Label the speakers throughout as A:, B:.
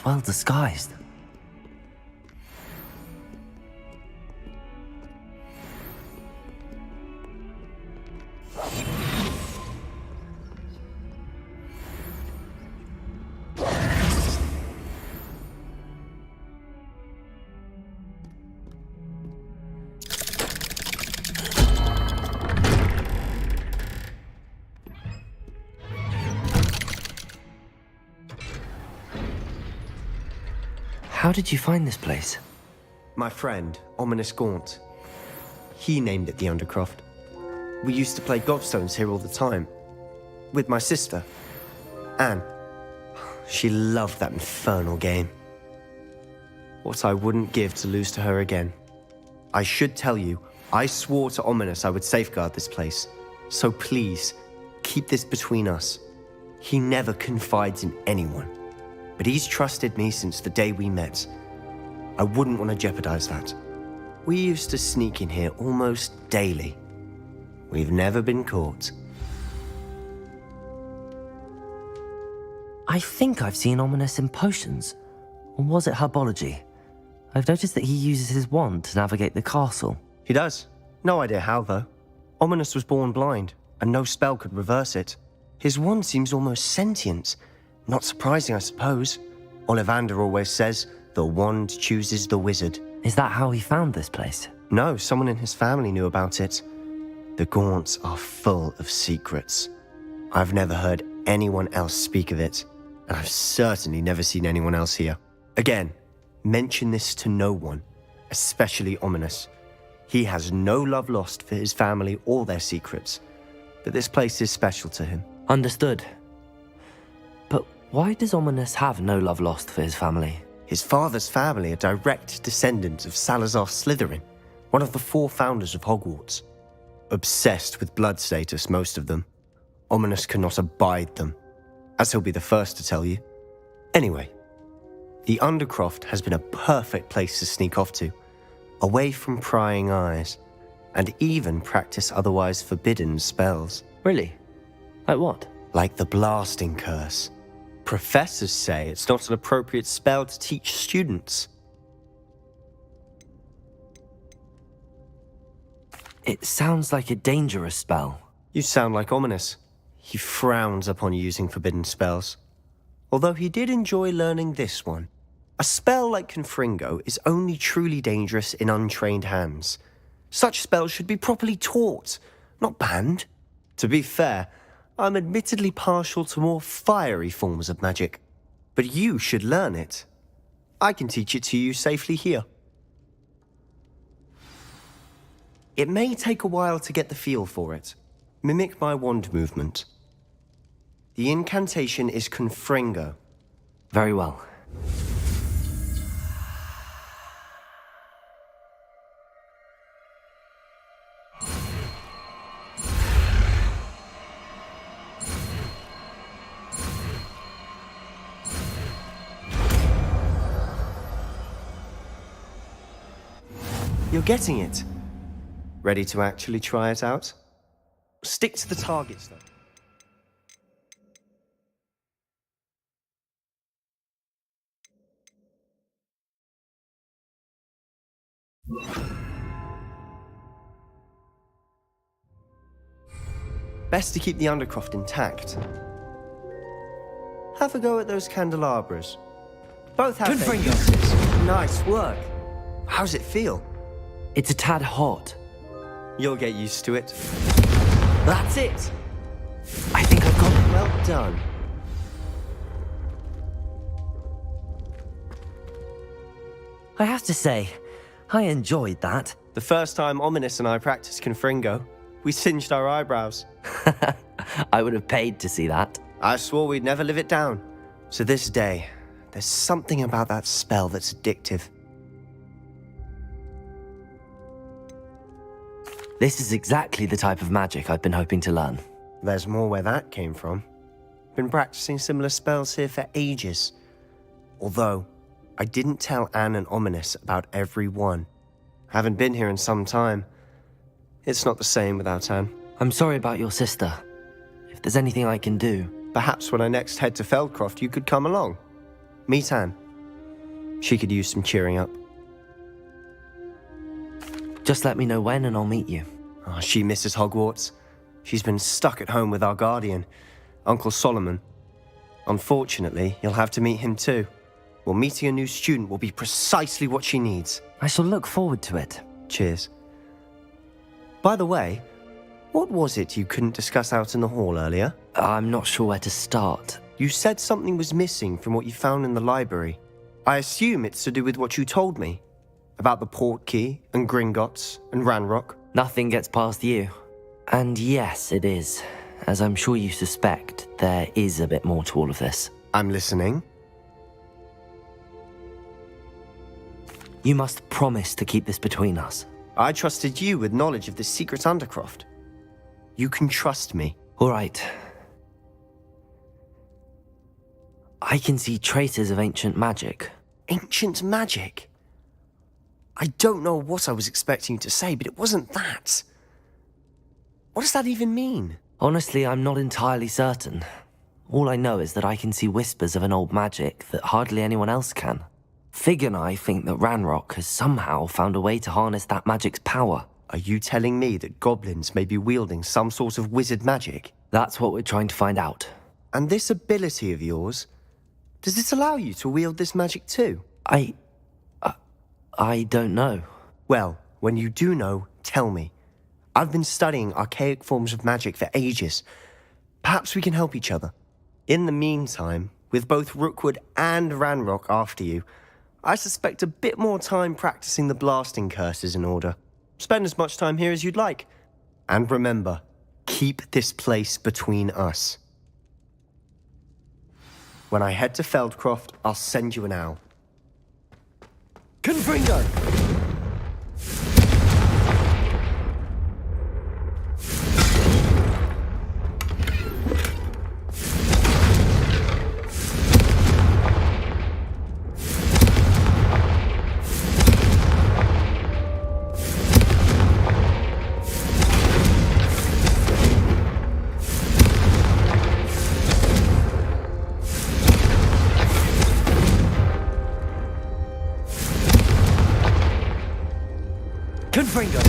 A: well disguised. How did you find this place?
B: My friend, Ominous Gaunt. He named it the Undercroft. We used to play gobstones here all the time. With my sister, Anne. She loved that infernal game. What I wouldn't give to lose to her again. I should tell you, I swore to Ominous I would safeguard this place. So please, keep this between us. He never confides in anyone. But he's trusted me since the day we met. I wouldn't want to jeopardize that. We used to sneak in here almost daily. We've never been caught.
A: I think I've seen Ominous in potions. Or was it herbology? I've noticed that he uses his wand to navigate the castle.
B: He does. No idea how, though. Ominous was born blind, and no spell could reverse it. His wand seems almost sentient. Not surprising, I suppose. Ollivander always says, the wand chooses the wizard.
A: Is that how he found this place?
B: No, someone in his family knew about it. The Gaunts are full of secrets. I've never heard anyone else speak of it, and I've certainly never seen anyone else here. Again, mention this to no one, especially Ominous. He has no love lost for his family or their secrets, but this place is special to him.
A: Understood. But why does Ominous have no love lost for his family?
B: His father's family are direct descendants of Salazar Slytherin, one of the 4 founders of Hogwarts. Obsessed with blood status, most of them. Ominous cannot abide them, as he'll be the first to tell you. Anyway, the Undercroft has been a perfect place to sneak off to, away from prying eyes, and even practice otherwise forbidden spells.
A: Really? Like what?
B: Like the blasting curse. Professors say it's not an appropriate spell to teach students.
A: It sounds like a dangerous spell.
B: You sound like Ominous. He frowns upon using forbidden spells. Although he did enjoy learning this one. A spell like Confringo is only truly dangerous in untrained hands. Such spells should be properly taught, not banned. To be fair, I'm admittedly partial to more fiery forms of magic. But you should learn it. I can teach it to you safely here. It may take a while to get the feel for it. Mimic my wand movement. The incantation is Confringo.
A: Very well.
B: You're getting it. Ready to actually try it out? Stick to the targets, though. Best to keep the Undercroft intact. Have a go at those candelabras. Both have their uses. Nice work. How's it feel?
A: It's a tad hot.
B: You'll get used to it.
A: That's it! I think I've got it.
B: Well done.
A: I have to say, I enjoyed that.
B: The first time Ominous and I practiced Confringo, we singed our eyebrows.
A: I would have paid to see that.
B: I swore we'd never live it down. To this day, there's something about that spell that's addictive.
A: This is exactly the type of magic I've been hoping to learn.
B: There's more where that came from. Been practicing similar spells here for ages. Although, I didn't tell Anne and Ominous about every one. Haven't been here in some time. It's not the same without Anne.
A: I'm sorry about your sister. If there's anything I can do...
B: Perhaps when I next head to Feldcroft, you could come along. Meet Anne. She could use some cheering up.
A: Just let me know when and I'll meet you.
B: Oh, she misses Hogwarts. She's been stuck at home with our guardian, Uncle Solomon. Unfortunately, you'll have to meet him too. Well, meeting a new student will be precisely what she needs.
A: I shall look forward to it.
B: Cheers. By the way, what was it you couldn't discuss out in the hall earlier?
A: I'm not sure where to start.
B: You said something was missing from what you found in the library. I assume it's to do with what you told me. About the Portkey and Gringotts and Ranrock.
A: Nothing gets past you. And yes, it is. As I'm sure you suspect, there is a bit more to all of this.
B: I'm listening.
A: You must promise to keep this between us.
B: I trusted you with knowledge of the secret Undercroft. You can trust me.
A: All right. I can see traces of ancient magic.
B: Ancient magic? I don't know what I was expecting you to say, but it wasn't that. What does that even mean?
A: Honestly, I'm not entirely certain. All I know is that I can see whispers of an old magic that hardly anyone else can. Fig and I think that Ranrock has somehow found a way to harness that magic's power.
B: Are you telling me that goblins may be wielding some sort of wizard magic?
A: That's what we're trying to find out.
B: And this ability of yours, does it allow you to wield this magic too?
A: I don't know.
B: Well, when you do know, tell me. I've been studying archaic forms of magic for ages. Perhaps we can help each other. In the meantime, with both Rookwood and Ranrock after you, I suspect a bit more time practicing the blasting curse is in order. Spend as much time here as you'd like. And remember, keep this place between us. When I head to Feldcroft, I'll send you an owl. Confringo! Confringo!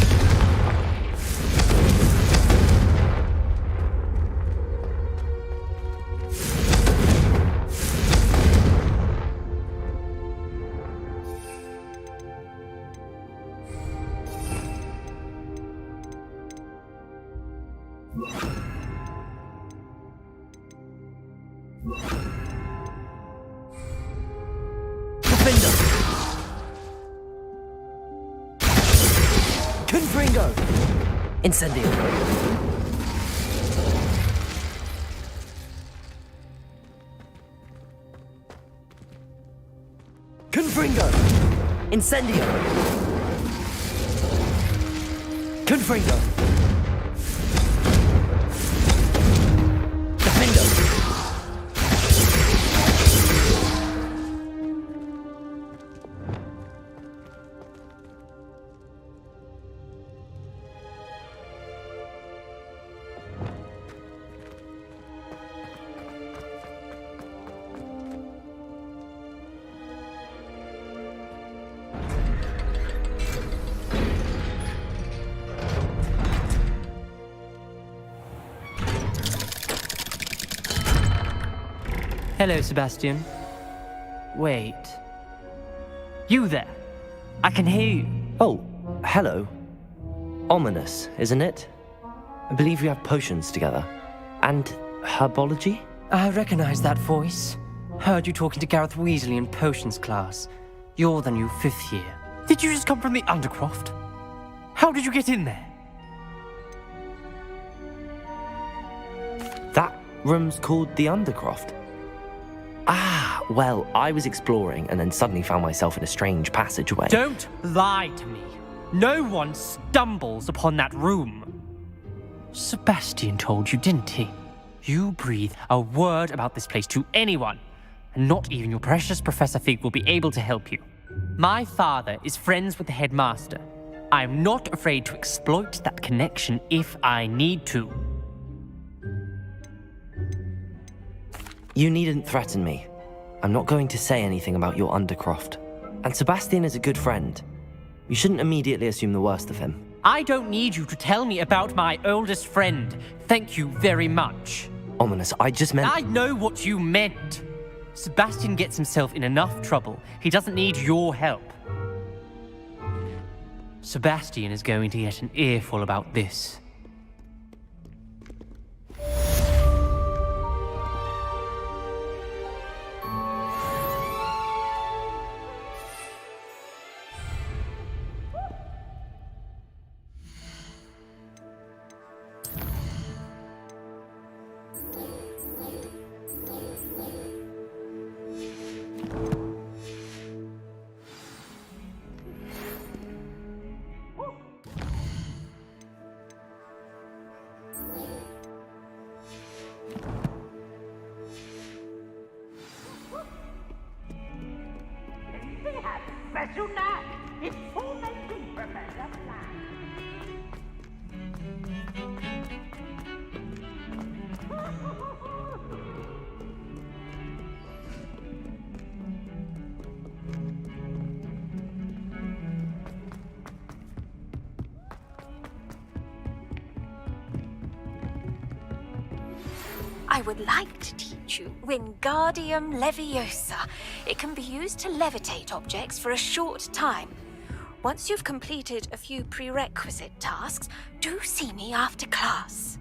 B: Confringo!
A: Incendio!
B: Confringo!
A: Incendio!
B: Confringo!
A: Defendo!
C: Hello, Sebastian. Wait. You there? I can hear you.
A: Oh, hello. Ominous, isn't it? I believe we have potions together. And herbology?
C: I recognize that voice. Heard you talking to Gareth Weasley in potions class. You're the new 5th year. Did you just come from the Undercroft? How did you get in there?
A: That room's called the Undercroft. Ah, well, I was exploring and then suddenly found myself in a strange passageway.
C: Don't lie to me. No one stumbles upon that room. Sebastian told you, didn't he? You breathe a word about this place to anyone, and not even your precious Professor Fig will be able to help you. My father is friends with the headmaster. I am not afraid to exploit that connection if I need to.
A: You needn't threaten me. I'm not going to say anything about your Undercroft. And Sebastian is a good friend. You shouldn't immediately assume the worst of him.
C: I don't need you to tell me about my oldest friend. Thank you very much.
A: Ominous, I just meant...
C: I know what you meant. Sebastian gets himself in enough trouble. He doesn't need your help. Sebastian is going to get an earful about this.
D: Special knack! It's for making Professor Black.
E: I would like to teach you Wingardium Leviosa. It can be used to levitate objects for a short time. Once you've completed a few prerequisite tasks, do see me after class.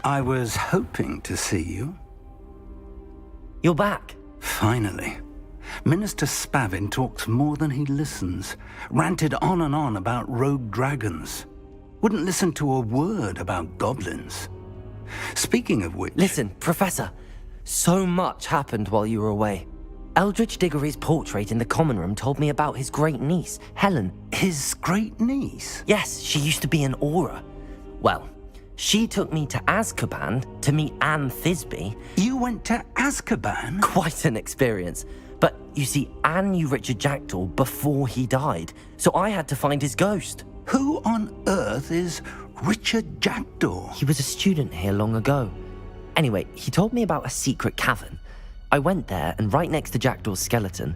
F: I was hoping to see you.
A: You're back.
F: Finally. Minister Spavin talks more than he listens. Ranted on and on about rogue dragons. Wouldn't listen to a word about goblins. Speaking of which...
A: Listen, Professor. So much happened while you were away. Eldridge Diggory's portrait in the common room told me about his great niece, Helen.
F: His great niece?
A: Yes, she used to be an Auror. Well, she took me to Azkaban to meet Anne Thisbe.
F: You went to Azkaban?
A: Quite an experience. But you see, Anne knew Richard Jackdaw before he died, so I had to find his ghost.
F: Who on earth is Richard Jackdaw?
A: He was a student here long ago. Anyway, he told me about a secret cavern. I went there, and right next to Jackdaw's skeleton,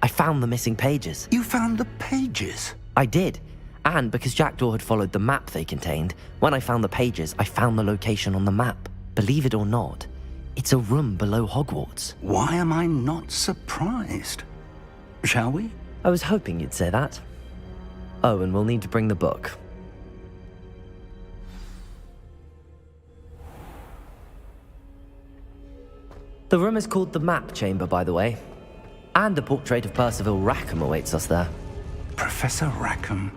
A: I found the missing pages.
F: You found the pages?
A: I did. And because Jackdaw had followed the map they contained, when I found the pages, I found the location on the map. Believe it or not, it's a room below Hogwarts.
F: Why am I not surprised? Shall we?
A: I was hoping you'd say that. Oh, and we'll need to bring the book. The room is called the Map Chamber, by the way. And a portrait of Percival Rackham awaits us there.
F: Professor Rackham.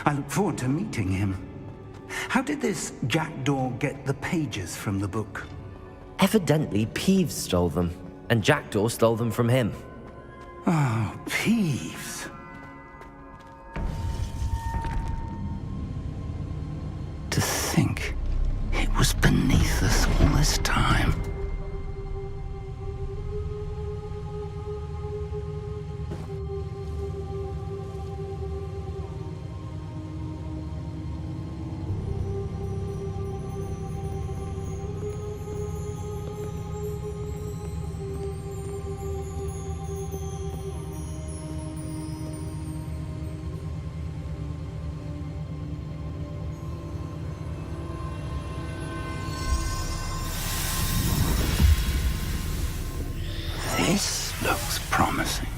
F: I look forward to meeting him. How did this Jackdaw get the pages from the book?
A: Evidently, Peeves stole them, and Jackdaw stole them from him.
F: Oh, Peeves. To think it was beneath us all this time. This looks promising.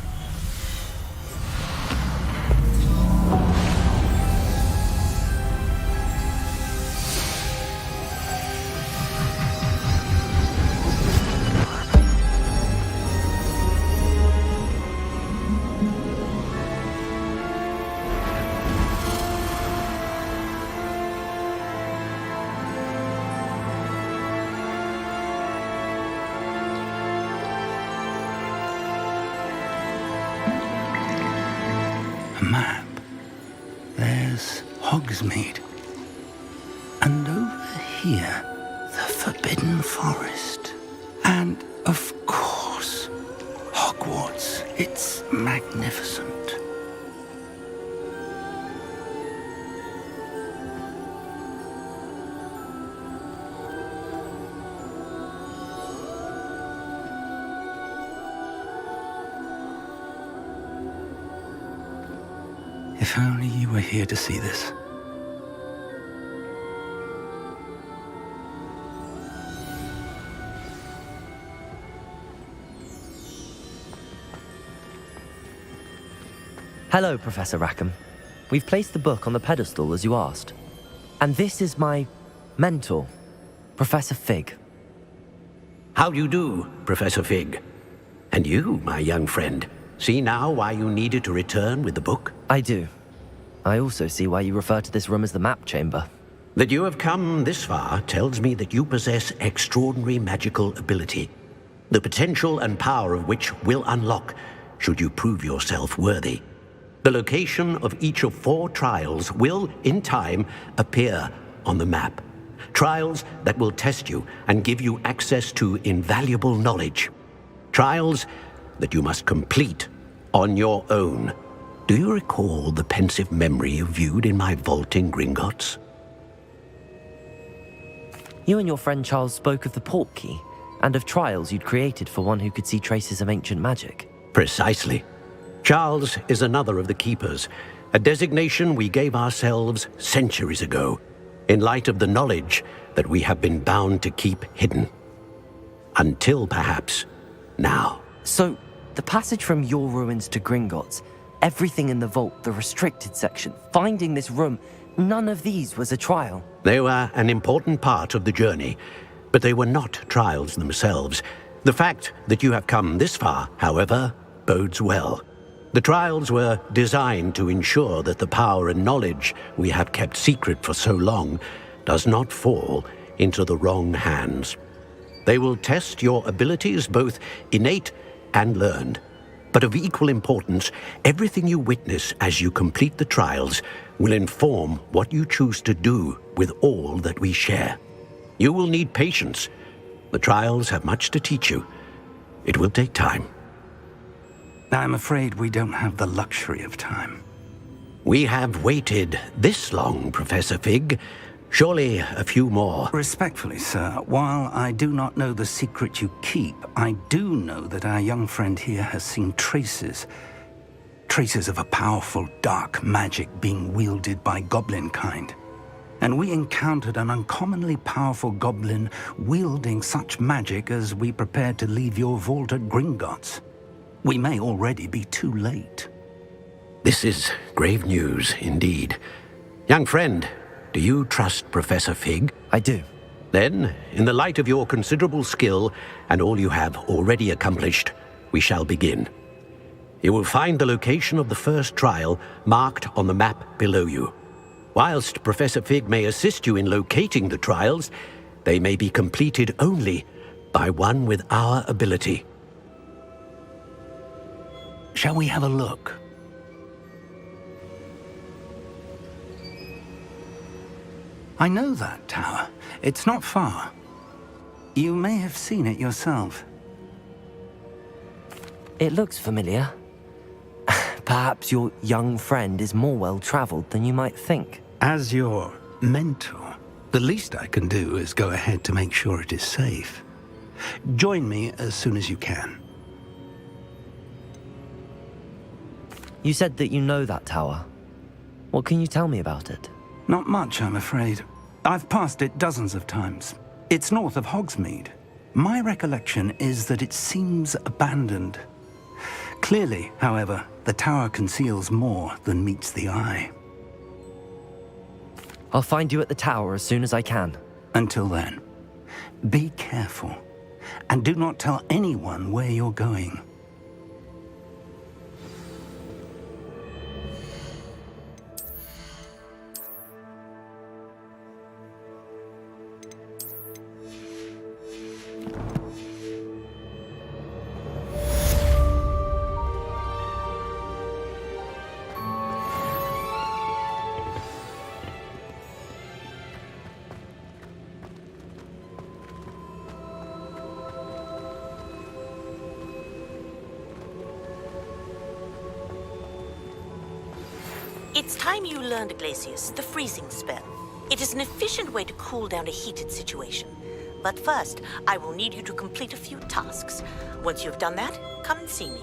F: Map. There's Hogsmeade. And over here, the Forbidden Forest. And, of course, Hogwarts. It's magnificent. If only you were here to see this.
A: Hello, Professor Rackham. We've placed the book on the pedestal as you asked. And this is my mentor, Professor Fig.
G: How do you do, Professor Fig? And you, my young friend, see now why you needed to return with the book?
A: I do. I also see why you refer to this room as the map chamber.
G: That you have come this far tells me that you possess extraordinary magical ability, the potential and power of which will unlock should you prove yourself worthy. The location of each of 4 trials will, in time, appear on the map. Trials that will test you and give you access to invaluable knowledge. Trials that you must complete on your own. Do you recall the pensive memory you viewed in my vault in Gringotts?
A: You and your friend Charles spoke of the port key, and of trials you'd created for one who could see traces of ancient magic.
G: Precisely. Charles is another of the Keepers, a designation we gave ourselves centuries ago, in light of the knowledge that we have been bound to keep hidden. Until, perhaps, now.
A: So, the passage from your ruins to Gringotts, everything in the vault, the restricted section, finding this room, none of these was a trial.
G: They were an important part of the journey, but they were not trials themselves. The fact that you have come this far, however, bodes well. The trials were designed to ensure that the power and knowledge we have kept secret for so long does not fall into the wrong hands. They will test your abilities, both innate and learned. But of equal importance, everything you witness as you complete the trials will inform what you choose to do with all that we share. You will need patience. The trials have much to teach you. It will take time.
F: I'm afraid we don't have the luxury of time.
G: We have waited this long, Professor Fig. Surely a few more.
F: Respectfully, sir, while I do not know the secret you keep, I do know that our young friend here has seen traces of a powerful dark magic being wielded by goblin kind. And we encountered an uncommonly powerful goblin wielding such magic as we prepared to leave your vault at Gringotts. We may already be too late.
G: This is grave news indeed. Young friend, do you trust Professor Fig?
A: I do.
G: Then, in the light of your considerable skill and all you have already accomplished, we shall begin. You will find the location of the first trial marked on the map below you. Whilst Professor Fig may assist you in locating the trials, they may be completed only by one with our ability.
F: Shall we have a look? I know that tower. It's not far. You may have seen it yourself.
A: It looks familiar. Perhaps your young friend is more well-traveled than you might think.
F: As your mentor, the least I can do is go ahead to make sure it is safe. Join me as soon as you can.
A: You said that you know that tower. What can you tell me about it?
F: Not much, I'm afraid. I've passed it dozens of times. It's north of Hogsmeade. My recollection is that it seems abandoned. Clearly, however, the tower conceals more than meets the eye.
A: I'll find you at the tower as soon as I can.
F: Until then, be careful, and do not tell anyone where you're going.
D: It's time you learned, Glacius, the freezing spell. It is an efficient way to cool down a heated situation. But first, I will need you to complete a few tasks. Once you've done that, come and see me.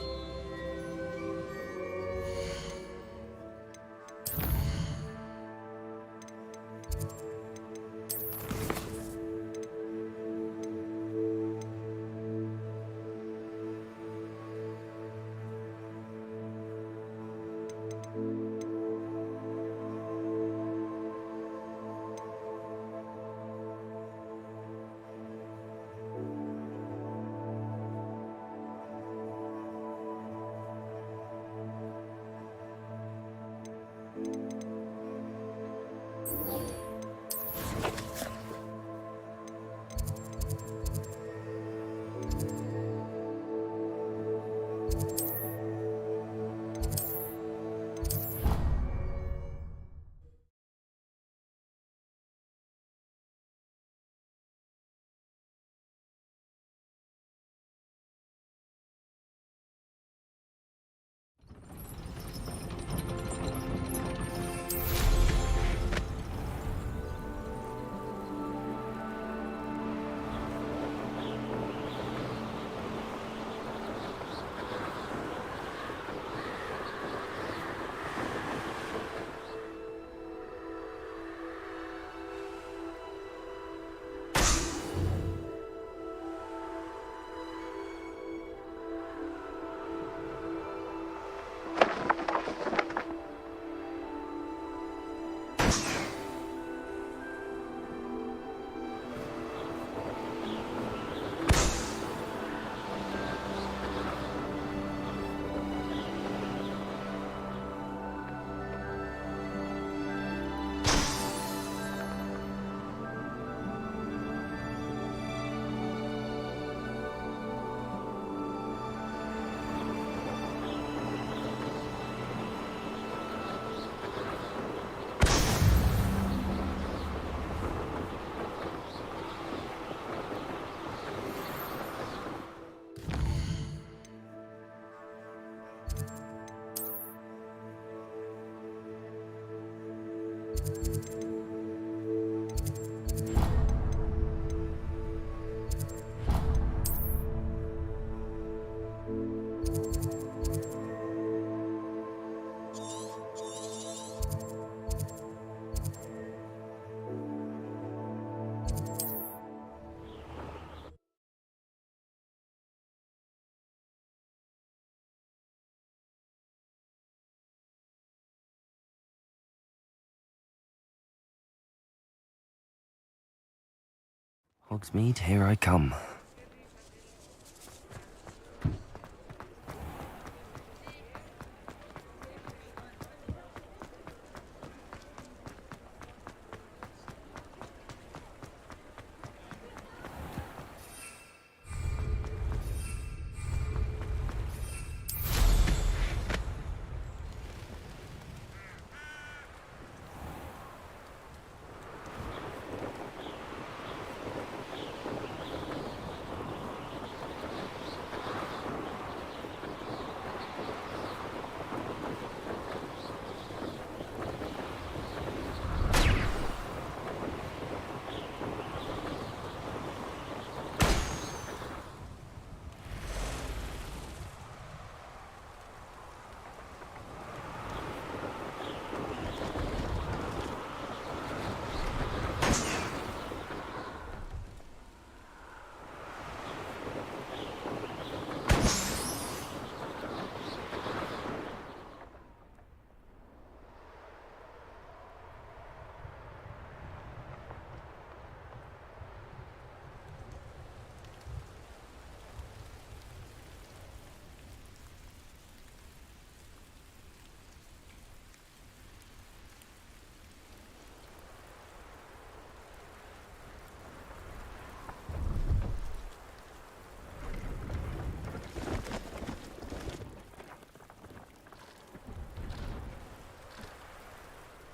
A: Hogsmeade, here I come.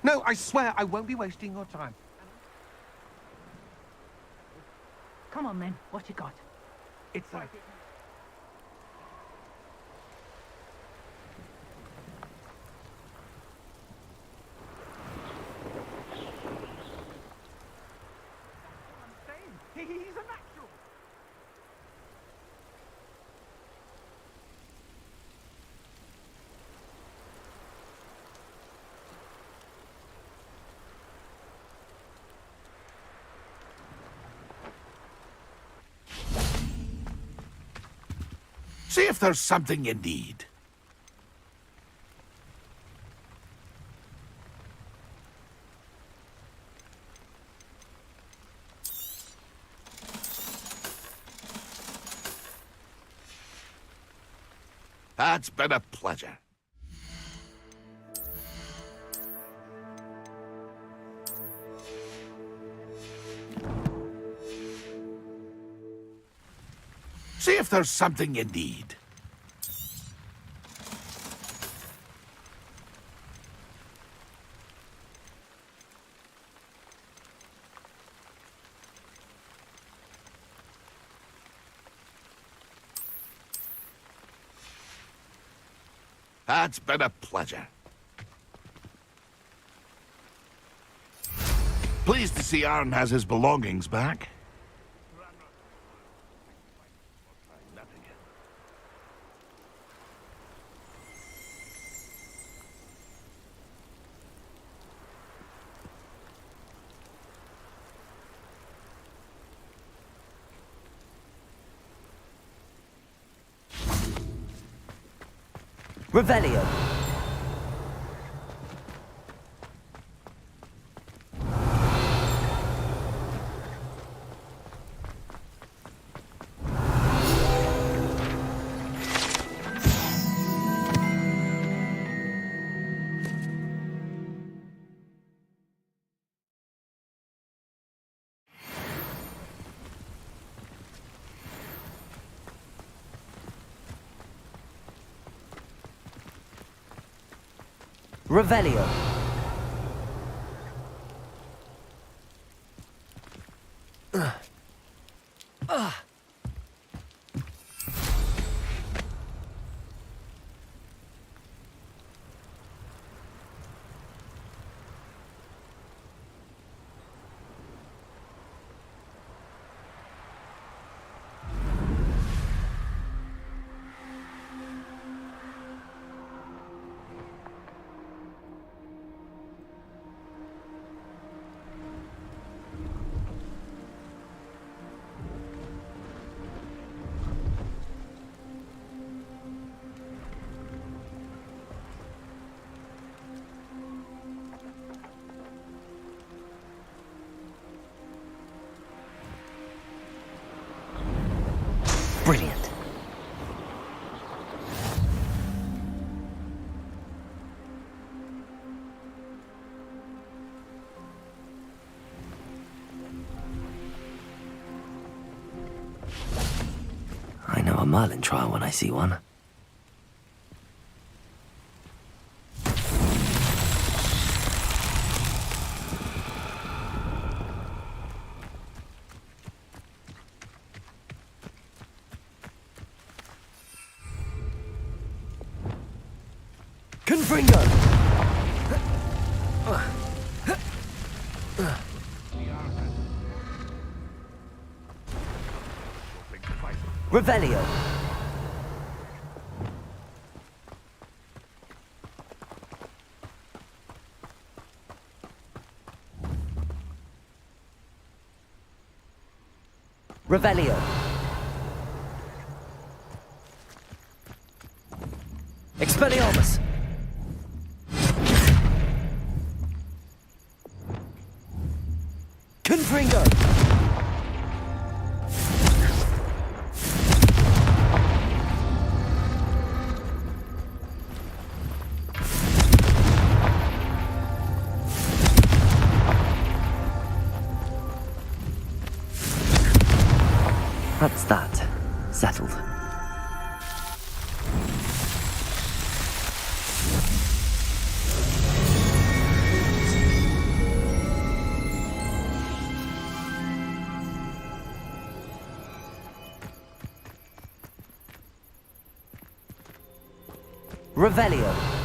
H: No, I swear I won't be wasting your time.
I: Come on, then. What you got?
H: It's like... He's a natural.
J: See if there's something you need. That's been a pleasure. See if there's something you need. That's been a pleasure. Pleased to see Arn has his belongings back.
A: Revelio. Revelio. Brilliant. I know a Merlin trial when I see one. Confringo! Revelio! Revelio! Expelliarmus! Confringo! That's that. Settled. Revelio.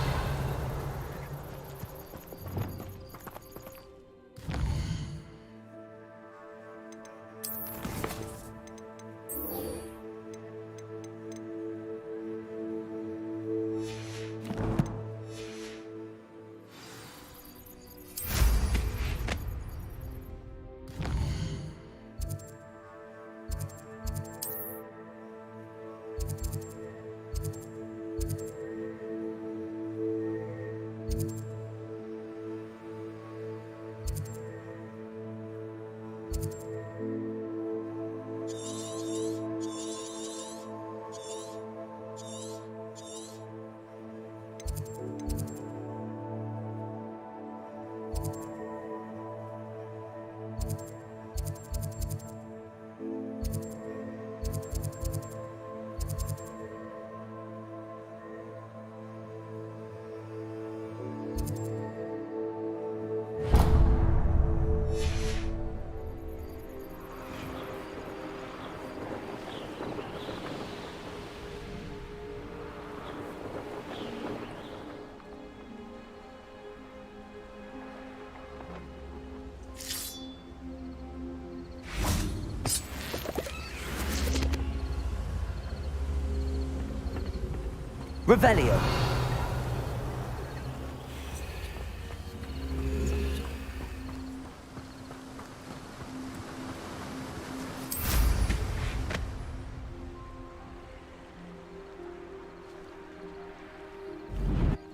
A: Revelio.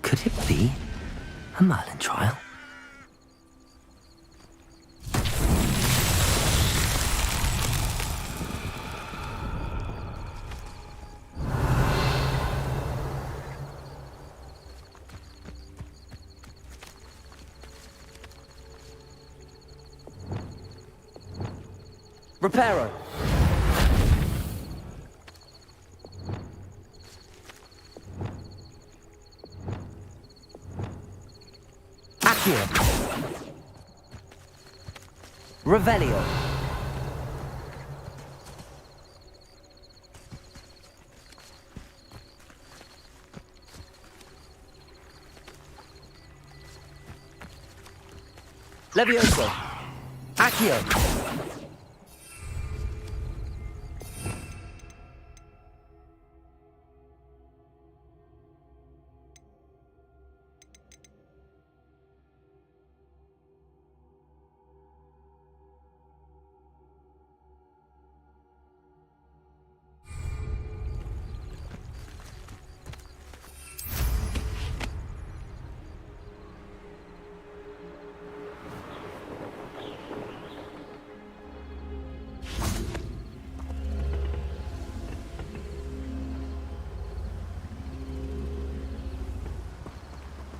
A: Could it be a Merlin trial? Reparo. Accio. Revelio. Levioso. Accio.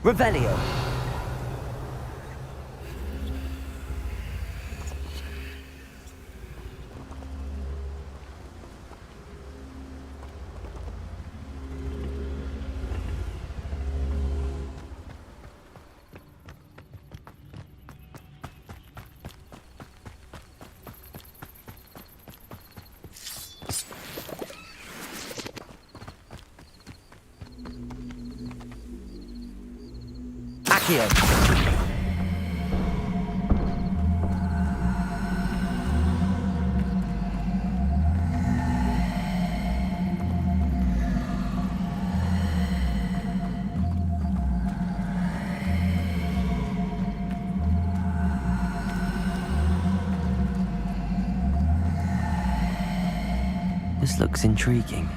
A: Revelio. Accio. This looks intriguing.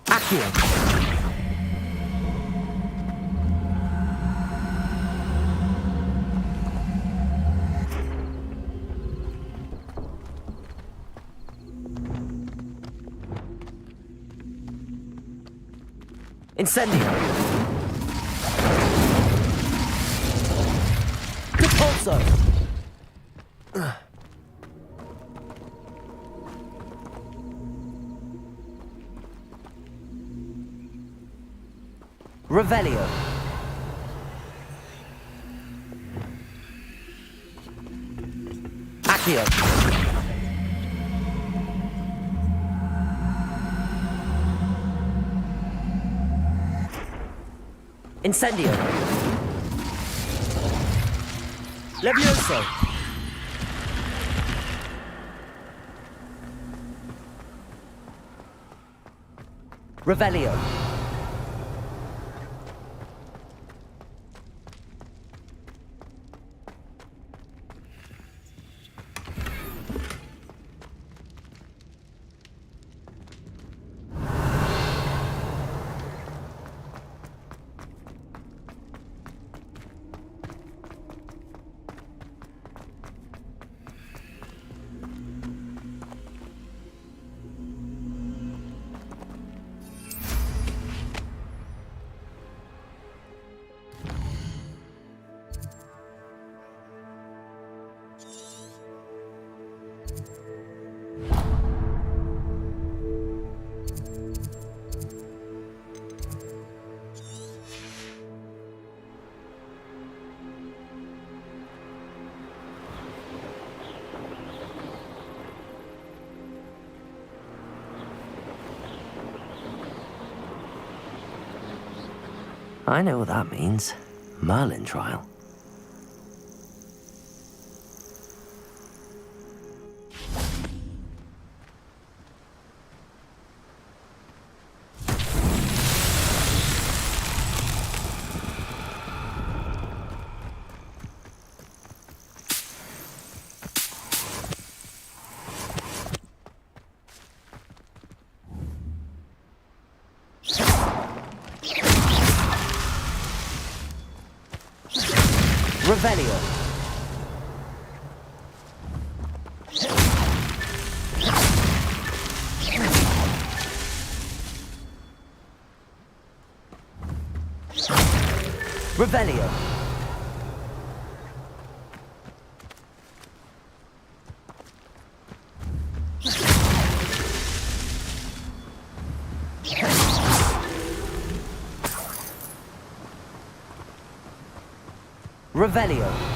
A: Accio. Incendio. Repulso. Revelio. Accio. Incendio. Levioso. Revelio. I know what that means. Merlin trial. Revelio. Revelio. Revelio.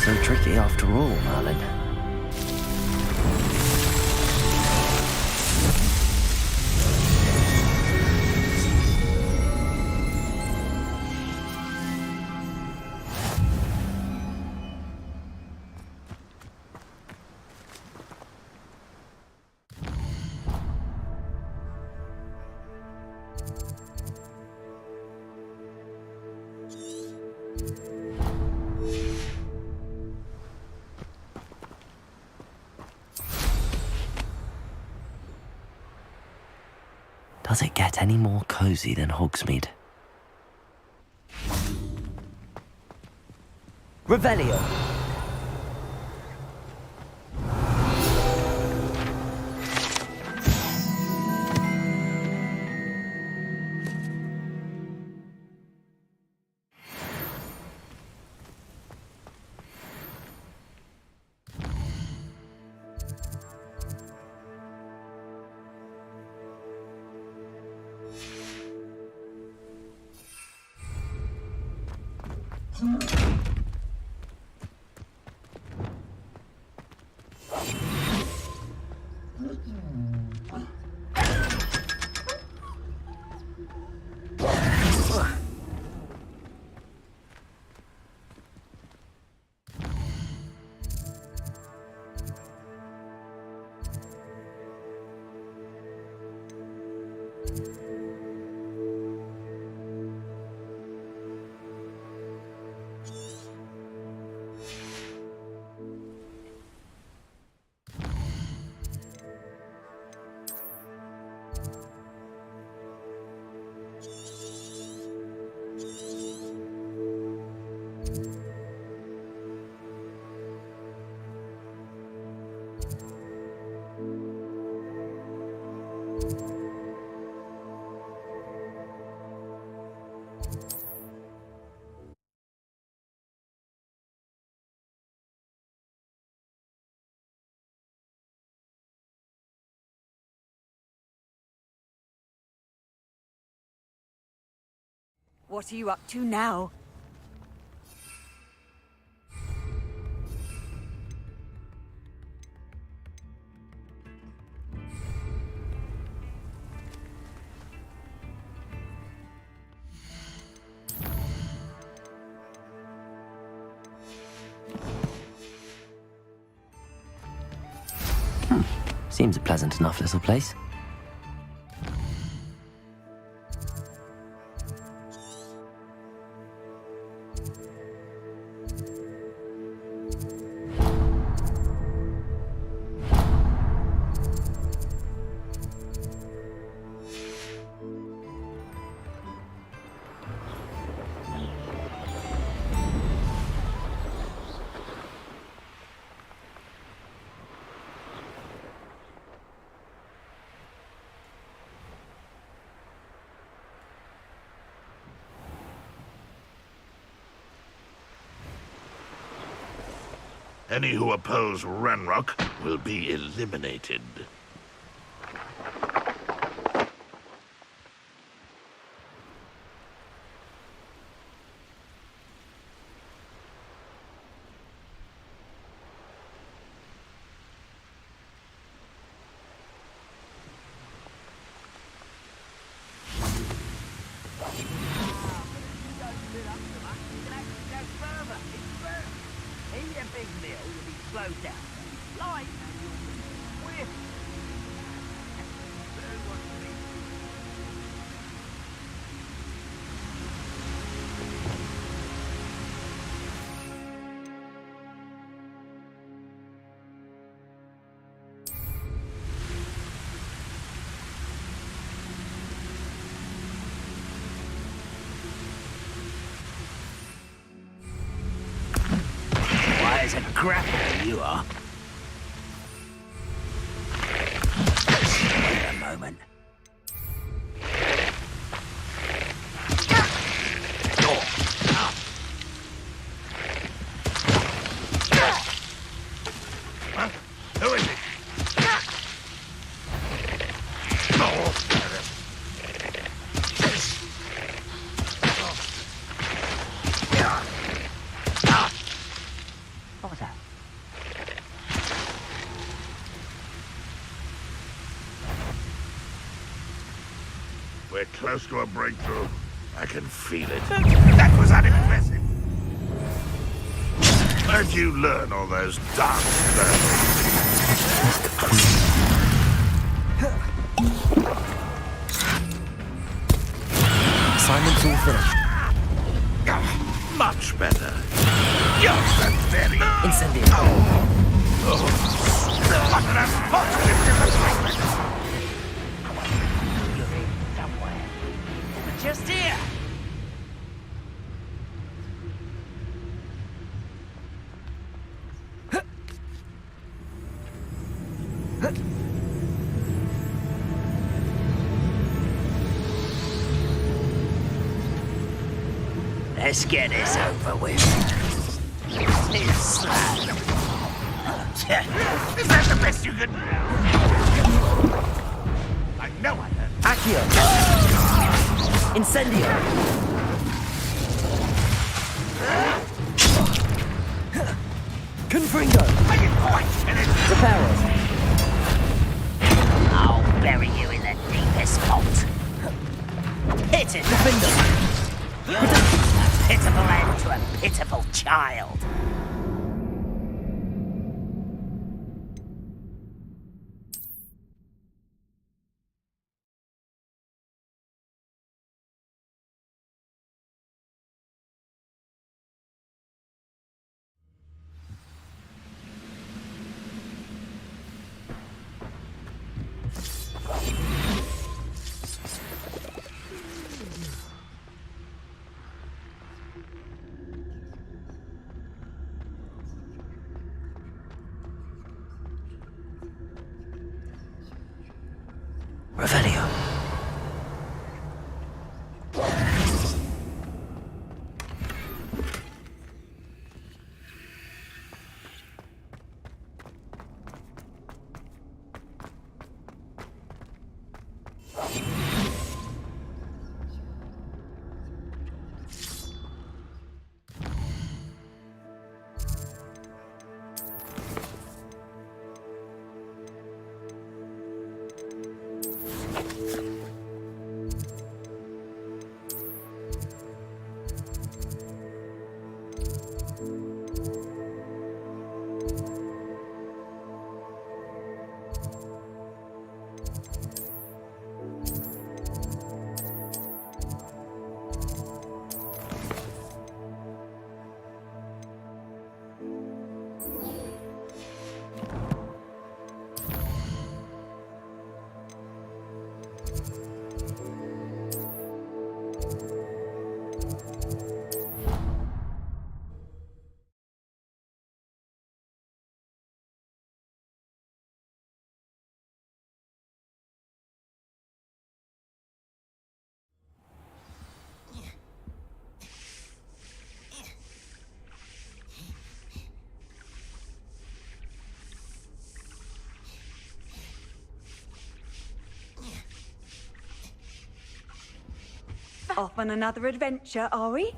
A: so tricky after all, Merlin. Does it get any more cozy than Hogsmeade? Revelio!
I: What are you up to now?
A: Seems a pleasant enough little place.
J: Any who oppose Ranrock will be eliminated.
F: Wise a grappler you are. Wait a moment.
J: Who is it? close to a breakthrough. I can feel it. That was unimpressive. Where'd you learn all those dark spells?
A: Assignment's all finished.
J: Much better. You're so very...
A: Incendiary.
J: What an unfortunate disappointment!
C: You're in somewhere. Just here.
K: Let's get this over with. It's
J: Is that the best you could do? I know I heard.
A: Accio. Incendio. Confringo.
J: I didn't quite finish.
A: Reparos.
K: I'll bury you in the deepest vault. Hit it!
A: Defender.
K: A pitiful end to a pitiful child.
A: Revelio.
I: Off on another adventure, are we?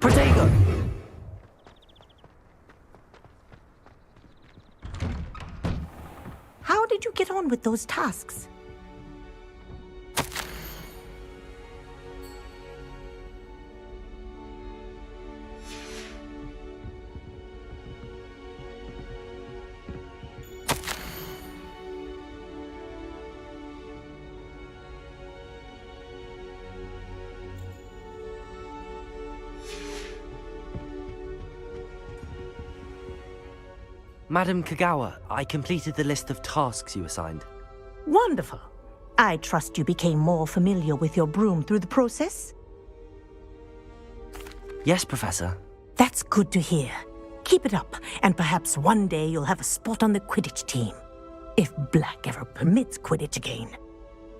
A: Protego.
D: How did you get on with those tasks?
A: Madam Kagawa, I completed the list of tasks you assigned.
D: Wonderful. I trust you became more familiar with your broom through the process?
A: Yes, Professor.
D: That's good to hear. Keep it up, and perhaps one day you'll have a spot on the Quidditch team. if Black ever permits Quidditch again.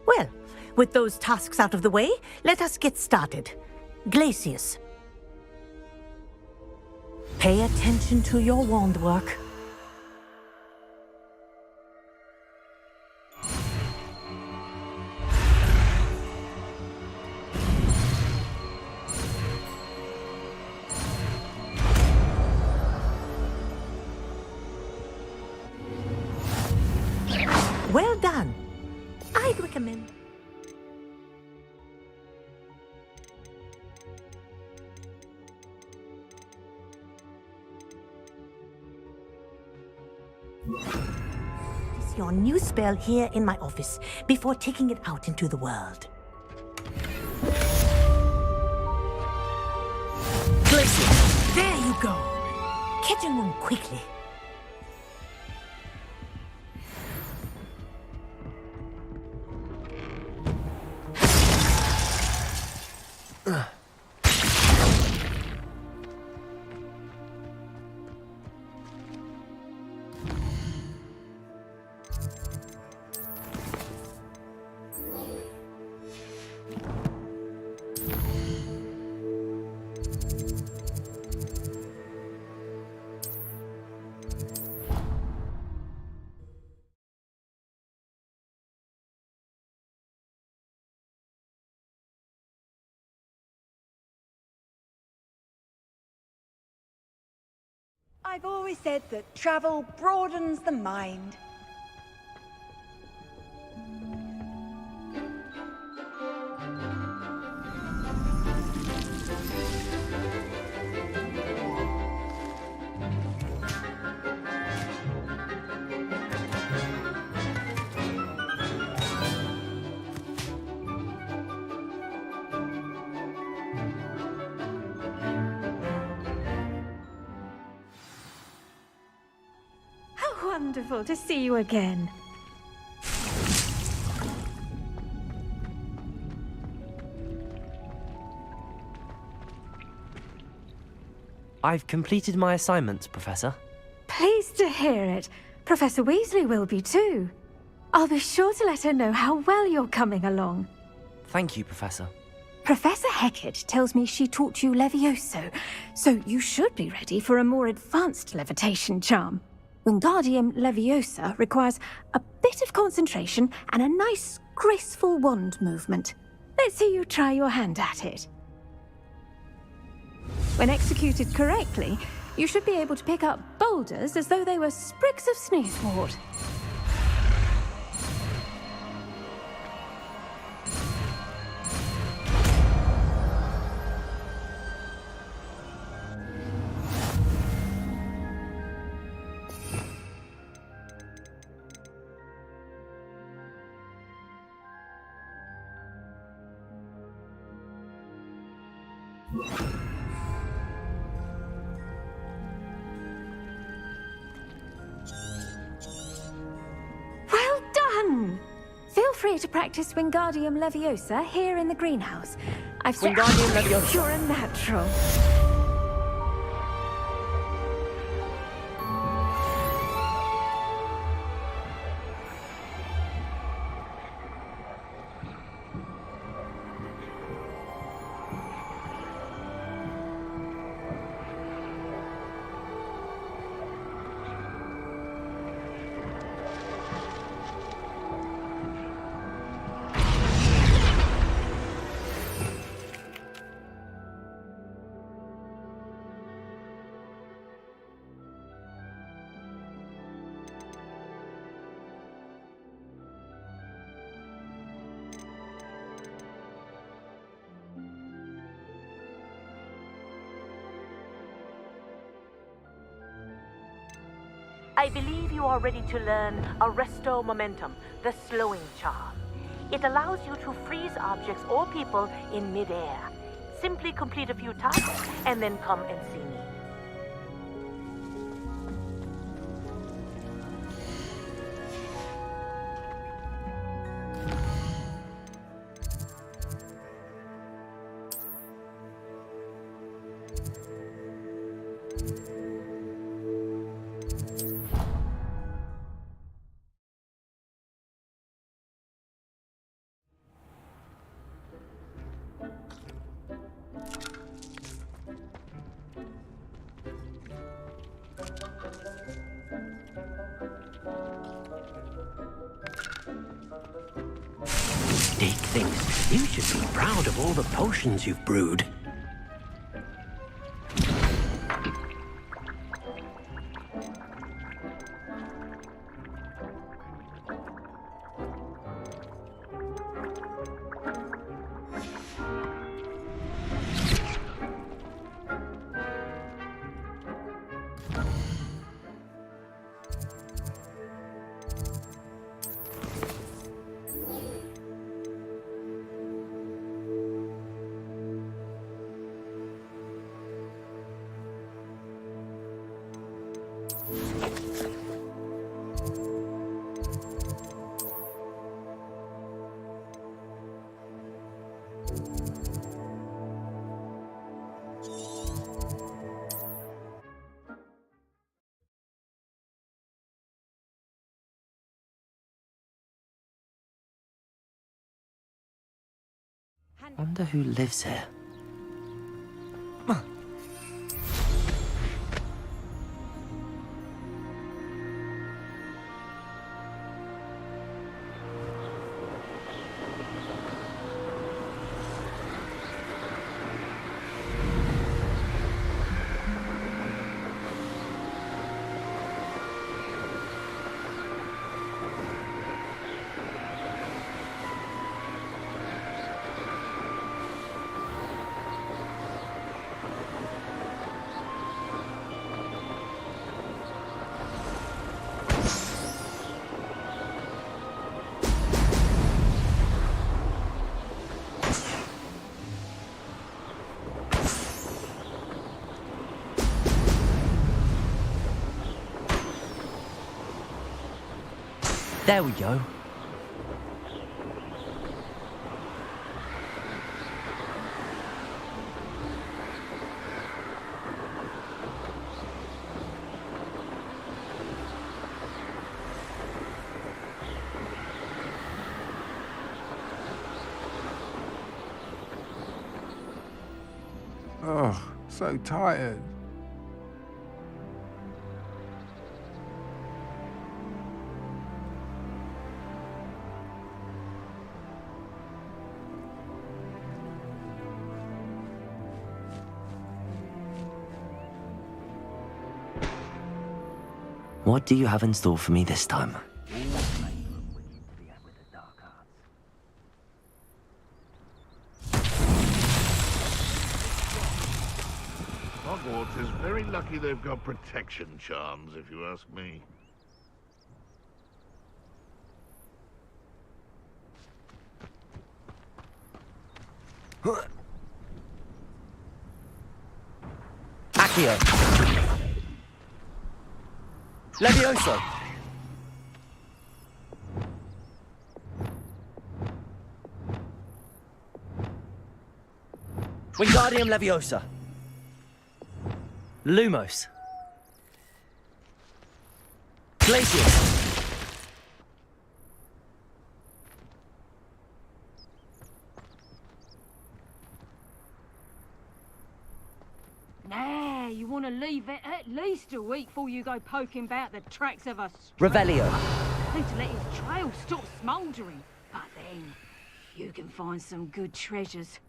D: Well, with those tasks out of the way, let us get started. Glacius. Pay attention to your wand work. Well done. I'd recommend. Your new spell here in my office before taking it out into the world. Glacier, there you go. Catching them quickly.
I: I've always said that travel broadens the mind. Wonderful to see you again.
A: I've completed my assignments, Professor.
E: Pleased to hear it. Professor Weasley will be too. I'll be sure to let her know how well you're coming along.
A: Thank you, Professor.
E: Professor Hecat tells me she taught you Levioso, so you should be ready for a more advanced levitation charm. Wingardium Leviosa requires a bit of concentration and a nice, graceful wand movement. Let's see you try your hand at it. When executed correctly, you should be able to pick up boulders as though they were sprigs of sneezewort. Well done! Feel free to practice Wingardium Leviosa here in the greenhouse. I've said
A: Wingardium Leviosa.
E: you're a natural.
D: I believe you are ready to learn Arresto Momentum, the slowing charm. It allows you to freeze objects or people in midair. Simply complete a few tasks and then come and see me.
G: things. You should be proud of all the potions you've brewed.
A: Wonder who lives here. There we go.
H: Oh, so tired.
A: What do you have in store for me this time?
J: Hogwarts is very lucky they've got protection charms, if you ask me.
A: Accio! Levioso! Wingardium Leviosa! Lumos! Glacius!
L: Nah, you want to leave it at least a week before you go poking about the tracks of a
A: Revelio!
L: Need to let his trail stop smouldering. But then, you can find some good treasures.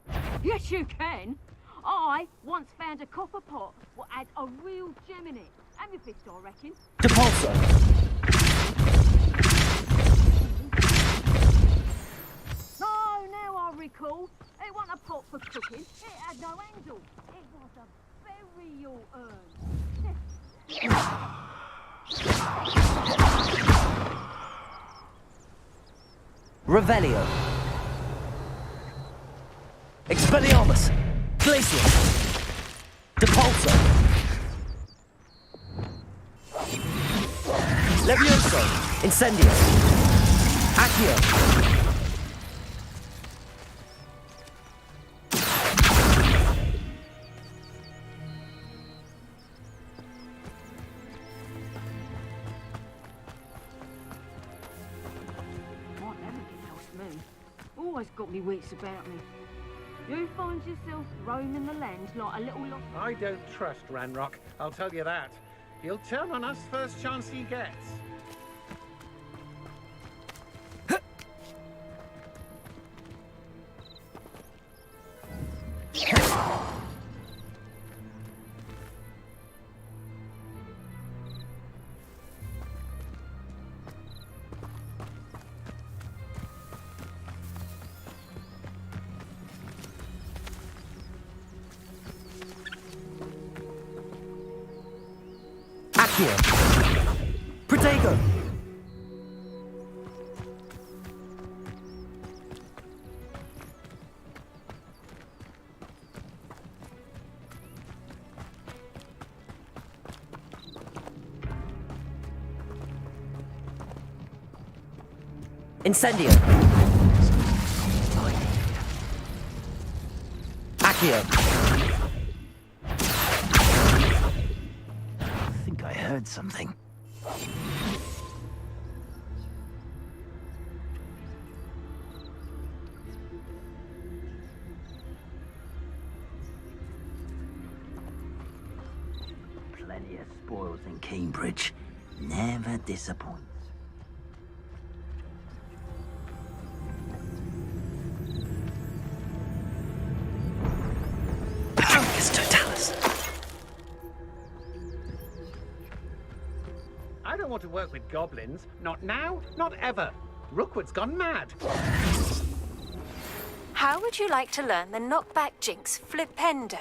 L: Yes, you can. I once found a copper pot what had a real gem in it. Amethyst, I reckon.
A: Depulso!
L: No, now I recall. It wasn't a pot for cooking. It had no handle. It was a burial urn.
A: Revelio! Expelliarmus! Glacius! Depulso! Levioso! Incendio! Accio!
L: Always got me wits about me. You find yourself roaming the land like a little lost...
M: I don't trust Ranrock, I'll tell you that. He'll turn on us first chance he gets.
A: Accio! Protego! Incendio! Accio!
K: I think I heard something. Plenty of spoils in Cambridge. Never disappoints.
A: Patroclus Totalis!
M: I don't want to work with goblins. Not now, not ever. Rookwood's gone mad.
E: How would you like to learn the knockback jinx flipendo?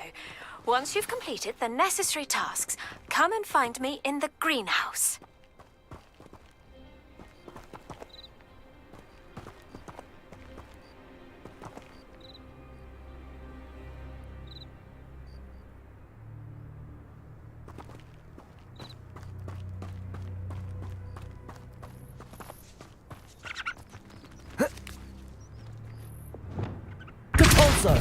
E: Once you've completed the necessary tasks, come and find me in the greenhouse.
A: Capulso!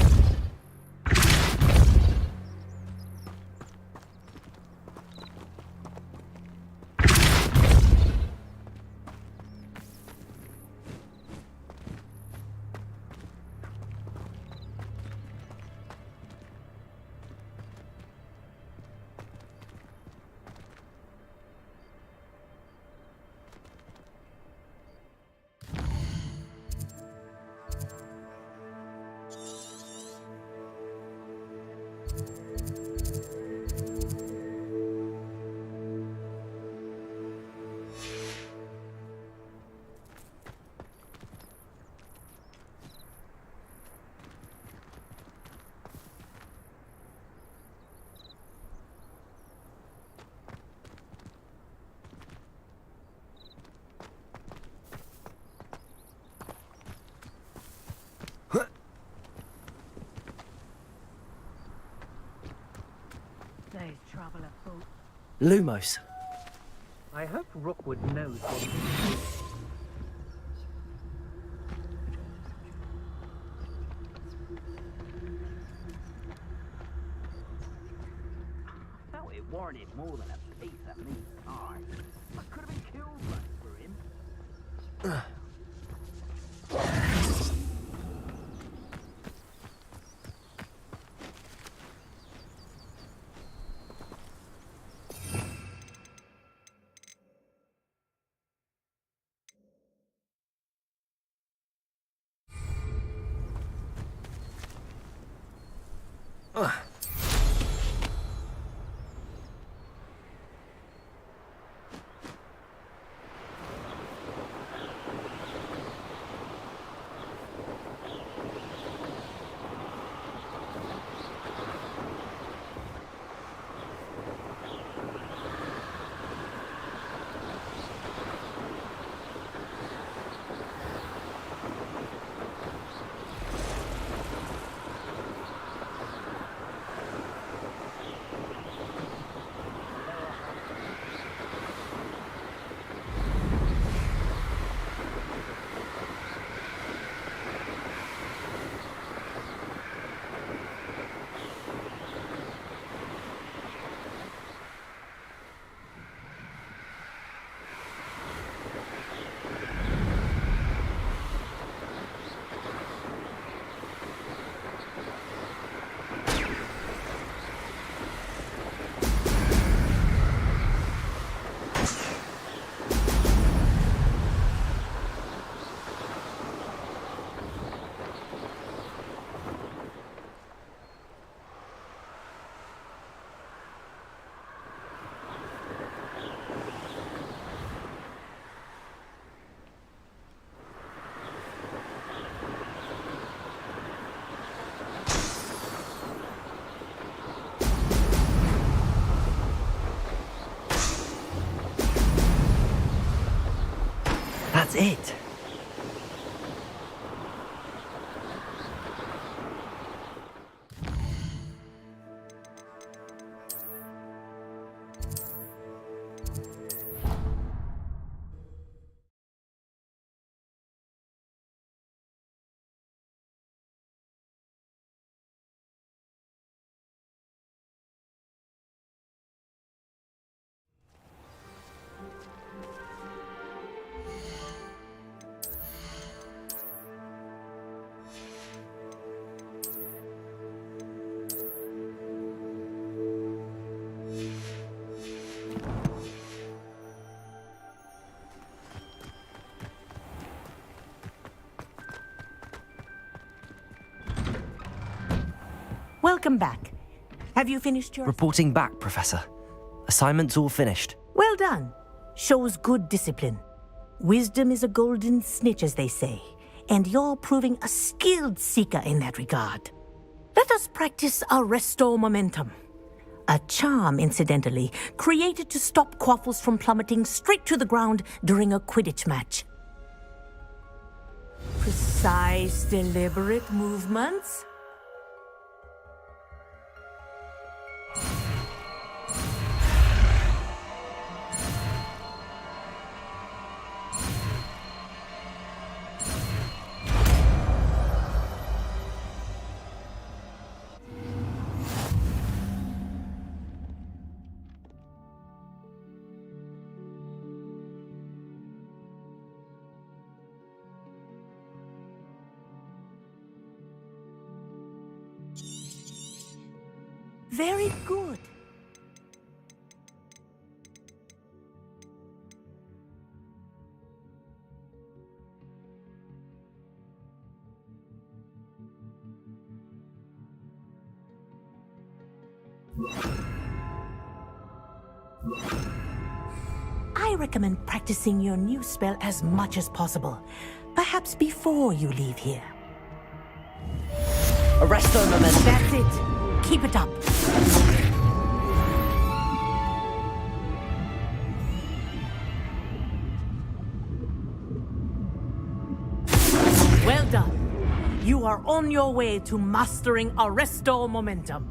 L: There's trouble afoot.
A: Lumos.
M: I hope Rookwood knows what...
K: Felt it warranted more than a piece of meat pie. I could have been killed but for him.
D: That's it.
N: Welcome back. Have you finished your...
A: Reporting back, Professor. Assignment's all finished.
N: Well done. Shows good discipline. Wisdom is a golden snitch, as they say, and you're proving a skilled seeker in that regard. Let us practice Arresto Momentum. A charm, incidentally, created to stop quaffles from plummeting straight to the ground during a Quidditch match. Precise, deliberate movements. Very good. I recommend practicing your new spell as much as possible. Perhaps before you leave here.
A: Arresto Momentum.
N: That's it. Keep it up. Well done. You are on your way to mastering Arresto Momentum.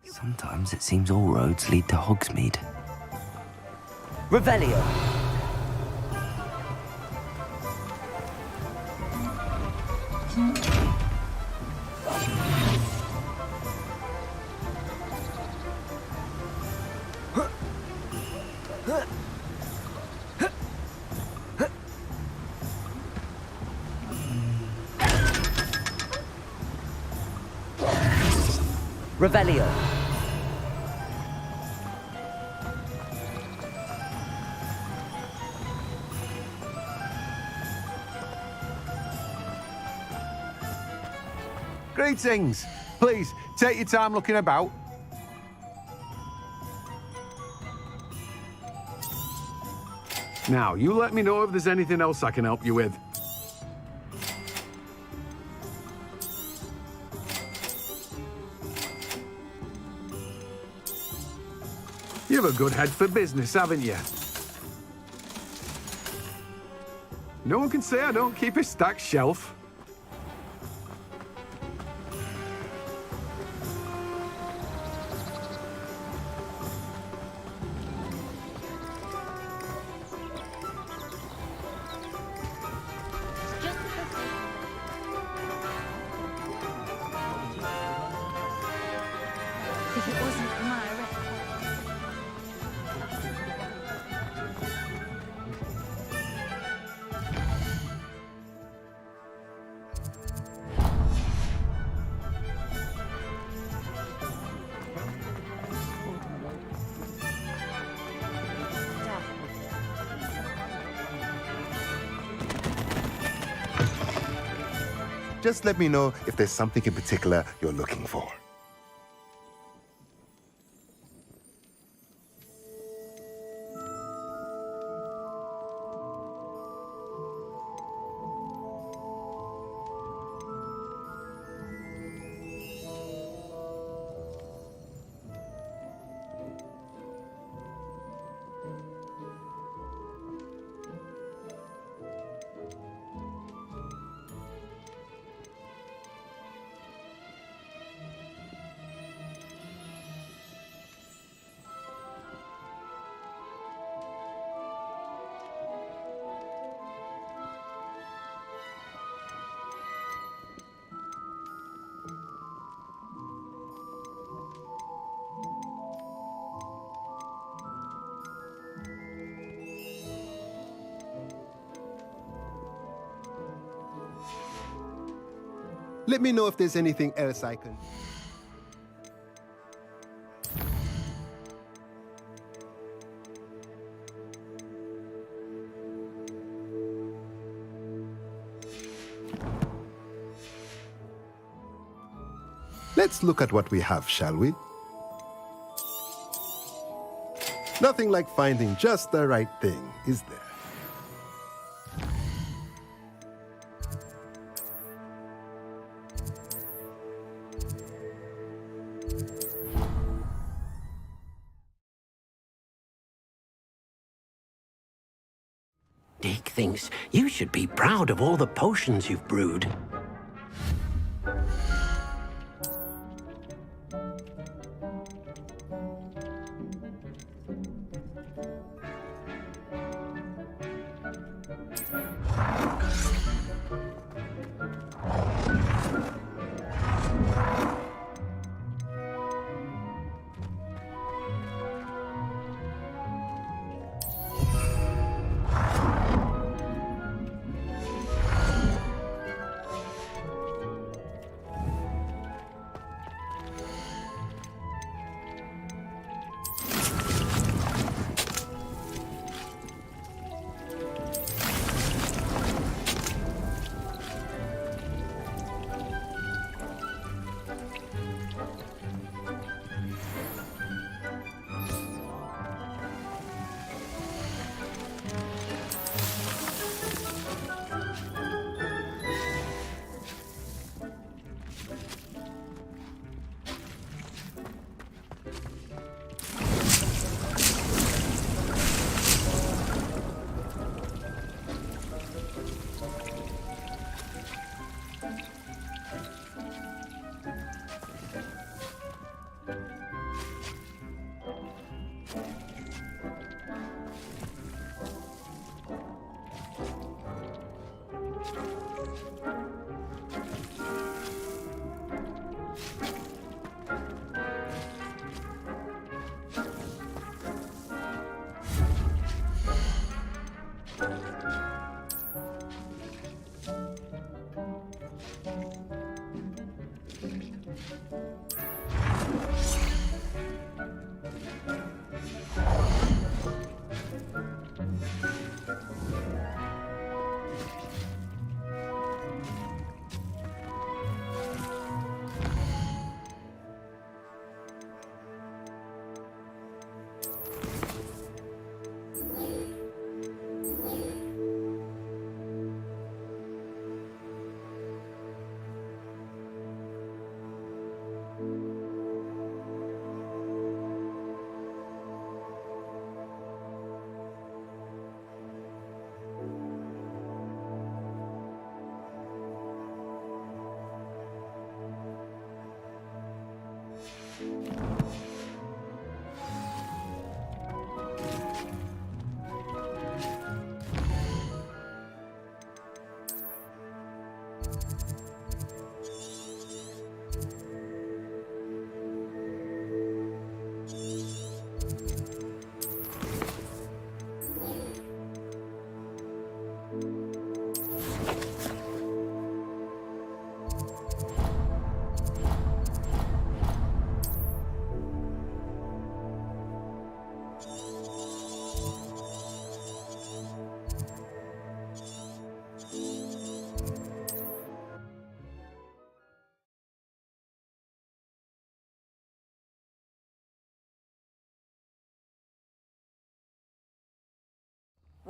A: Sometimes it seems all roads lead to Hogsmeade. Revelio! Revelio.
H: Greetings. Please, take your time looking about. Now, you let me know if there's anything else I can help you with. You have a good head for business, haven't you? No one can say I don't keep a stacked shelf.
O: Just let me know if there's something in particular you're looking for. Let me know if there's anything else I can... Let's look at what we have, shall we? Nothing like finding just the right thing, is there?
G: Dick thinks you should be proud of all the potions you've brewed.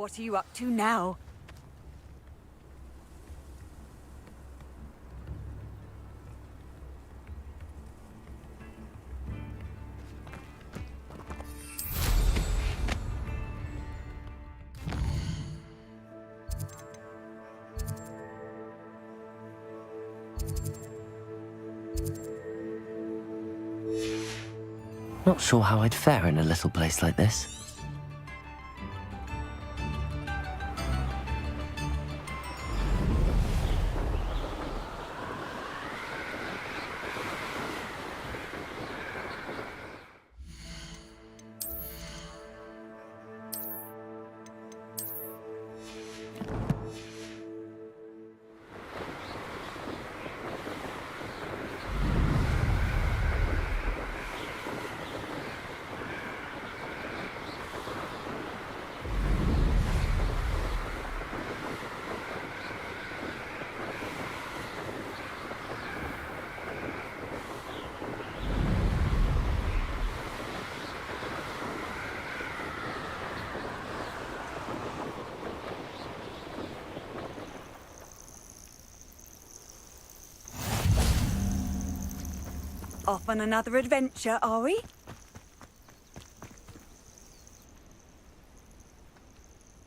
L: What are you up to now?
A: Not sure how I'd fare in a little place like this.
L: Off on another adventure, are we?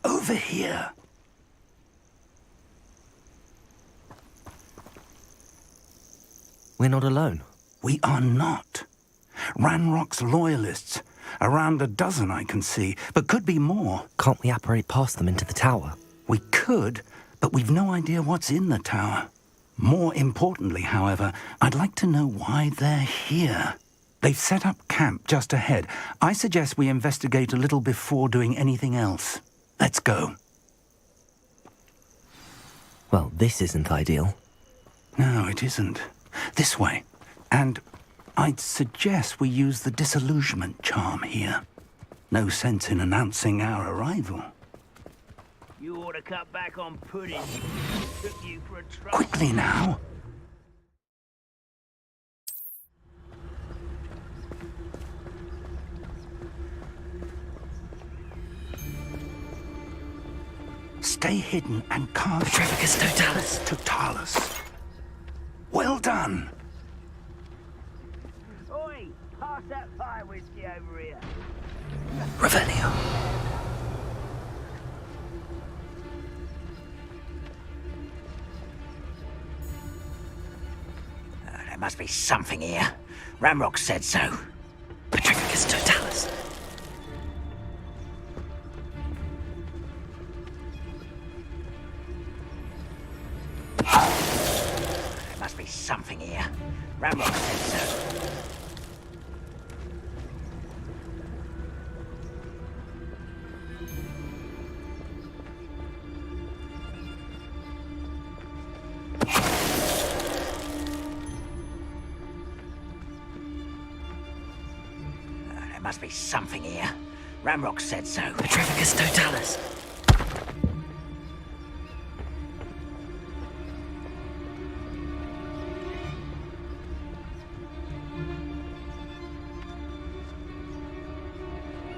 F: Over here.
A: We're not alone.
F: We are not. Ranrock's loyalists. Around a dozen I can see, but could be more.
A: Can't we apparate past them into the tower?
F: We could, but we've no idea what's in the tower. More importantly, however, I'd like to know why they're here. They've set up camp just ahead. I suggest we investigate a little before doing anything else. Let's go.
A: Well, this isn't ideal.
F: No, it isn't. This way. And I'd suggest we use the disillusionment charm here. No sense in announcing our arrival.
K: You ought to cut back on pudding. Took you for a try.
F: Quickly now. Stay hidden and can't...
A: Petrificus totalis.
F: Totalis. Well done.
K: Oi, pass that fire whiskey over here.
A: Revelio.
K: There must be something here. Ramrock said so.
A: Petrificus totalis.
K: There must be something here. Ramrock said so. There must be something here. Ramrock said so.
A: Petrificus totalis.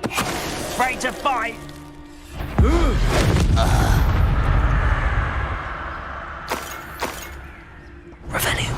K: Afraid to fight.
A: Revelio.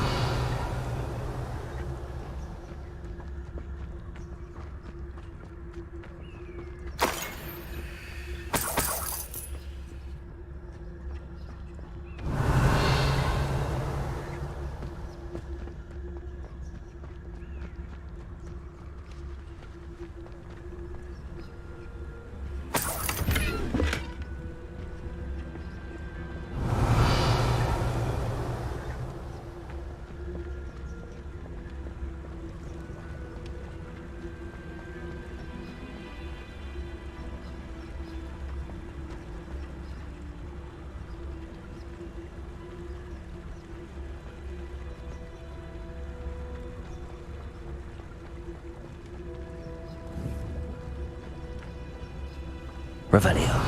A: Revelio.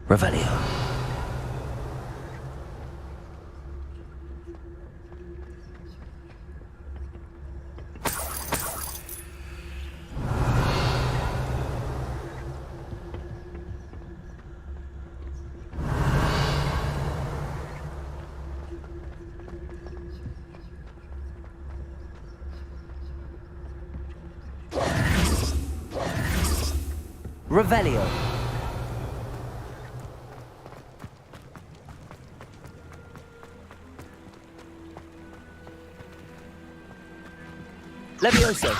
A: Revelio. Revelio. Levioso.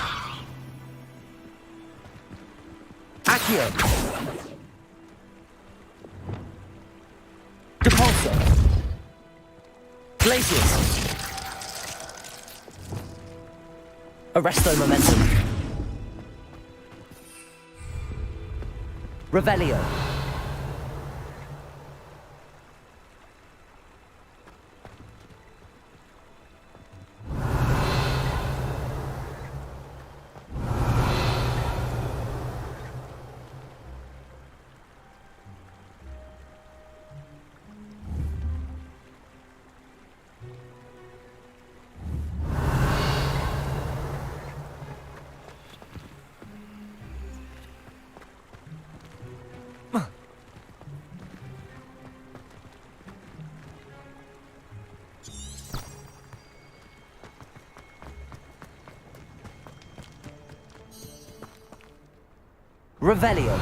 A: Accio. Depulso. Glacius. Arresto Momentum. Revelio. Revelio.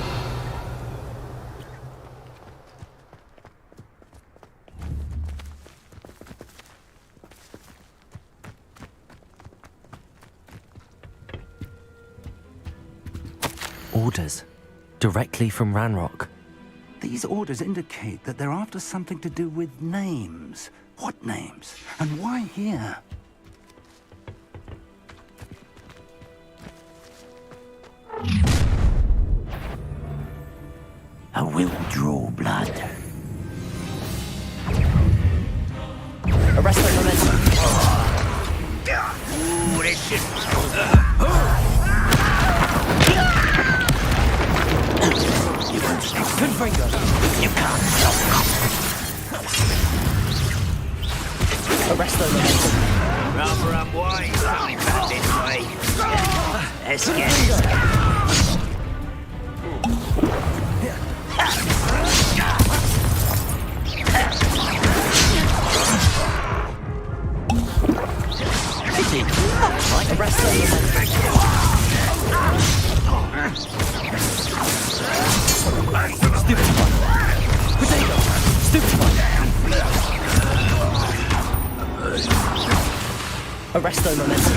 A: Orders. Directly from Ranrock.
F: These orders indicate that they're after something to do with names. What names? And why here?
K: I will draw blood.
A: Arresto Momentum.
K: Ooh, this shit.
A: Confringo.
K: You can't stop.
A: Arresto Momentum.
K: Rather unwise coming back this way. Let's get it.
A: Arresto Momentum. Stupid one. Potato. Stupid one. Arresto Momentum.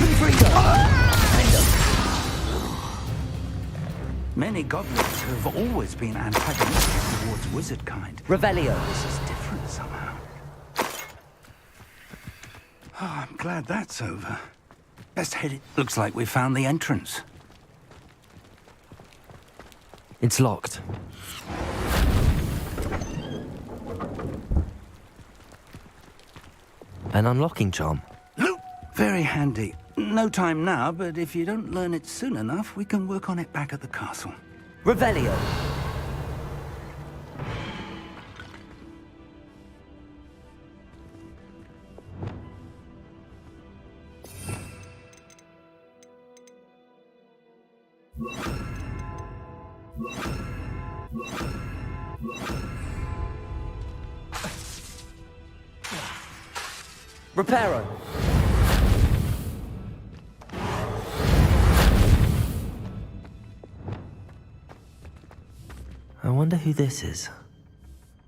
F: Many goblins have always been antagonistic towards wizard kind.
A: Revelio.
F: This is different somehow. Oh, I'm glad that's over. Let's head it. Looks like we found the entrance.
A: It's locked. An unlocking charm.
F: Look, very handy. No time now, but if you don't learn it soon enough, we can work on it back at the castle.
A: Revelio. Reparo. I wonder who this is.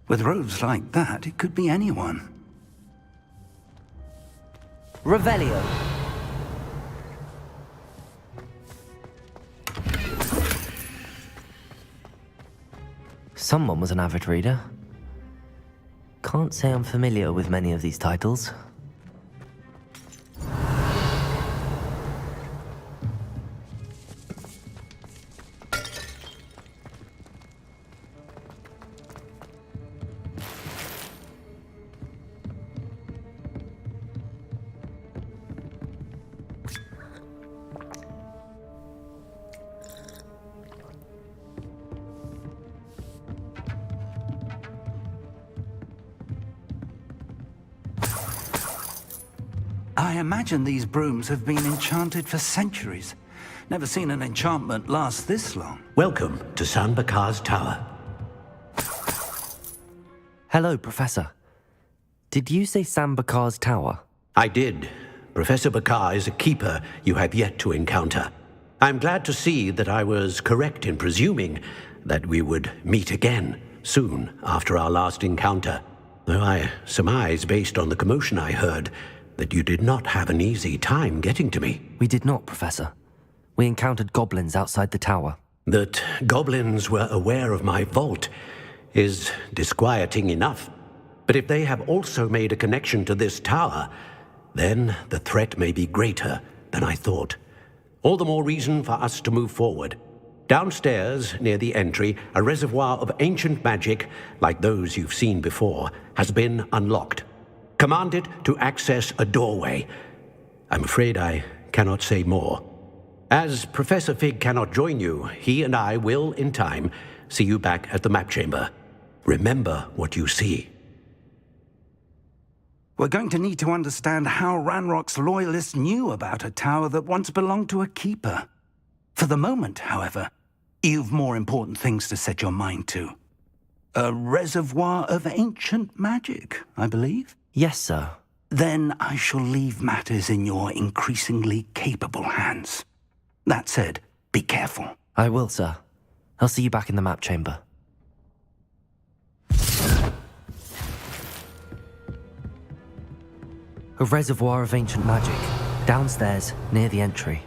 F: With robes like that, it could be anyone.
A: Revelio. Someone was an avid reader. Can't say I'm familiar with many of these titles.
F: I imagine these brooms have been enchanted for centuries. Never seen an enchantment last this long.
G: Welcome to San Bakar's Tower.
A: Hello, Professor. Did you say Sam Bakar's tower?
G: I did. Professor Bakar is a keeper you have yet to encounter. I'm glad to see that I was correct in presuming that we would meet again soon after our last encounter, though I surmise, based on the commotion I heard, that you did not have an easy time getting to me.
A: We did not, Professor. We encountered goblins outside the tower.
G: That goblins were aware of my vault is disquieting enough. But if they have also made a connection to this tower, then the threat may be greater than I thought. All the more reason for us to move forward. Downstairs, near the entry, a reservoir of ancient magic, like those you've seen before, has been unlocked. Command it to access a doorway. I'm afraid I cannot say more. As Professor Fig cannot join you, he and I will, in time, see you back at the map chamber. Remember what you see.
F: We're going to need to understand how Ranrock's loyalists knew about a tower that once belonged to a keeper. For the moment, however, you've more important things to set your mind to. A reservoir of ancient magic, I believe?
A: Yes, sir.
F: Then I shall leave matters in your increasingly capable hands. That said, be careful.
A: I will, sir. I'll see you back in the map chamber. A reservoir of ancient magic, downstairs, near the entry.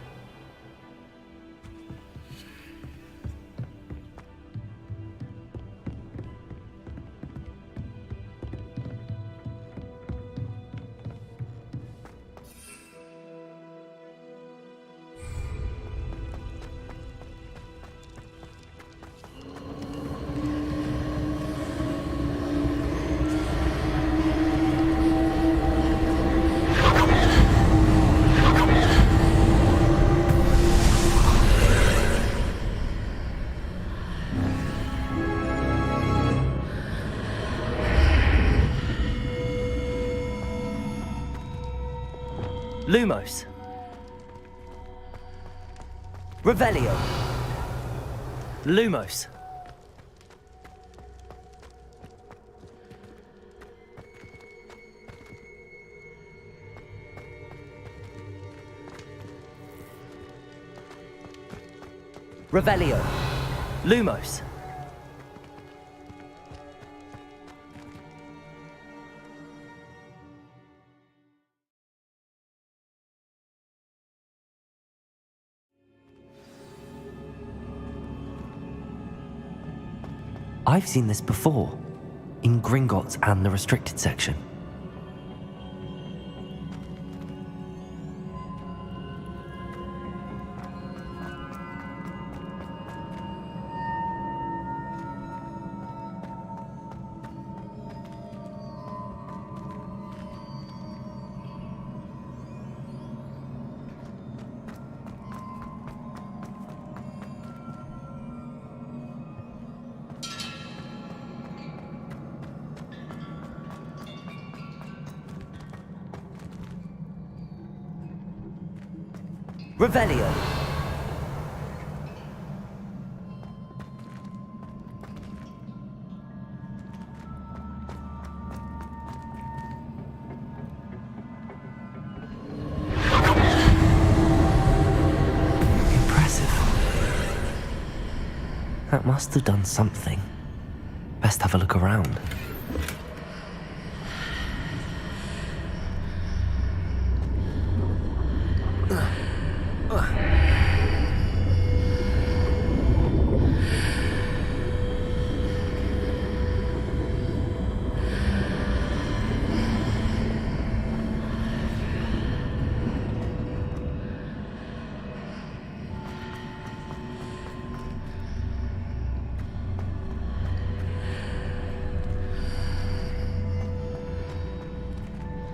A: Lumos. Revelio. Lumos. Revelio. Lumos. I've seen this before, in Gringotts and the restricted section. Revelio. Impressive. That must have done something. Best have a look around.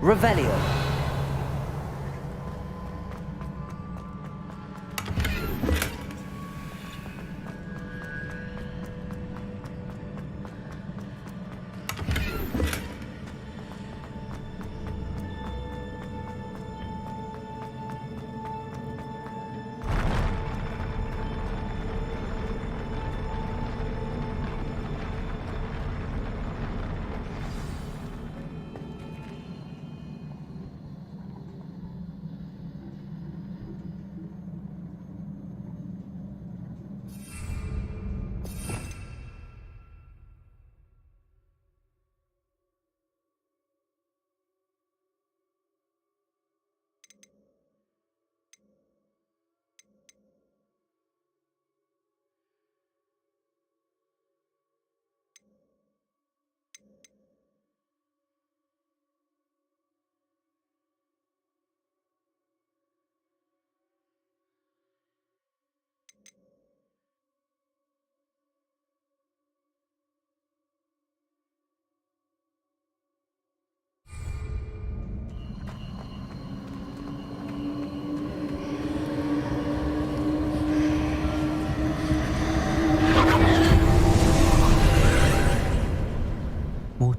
A: Revelio.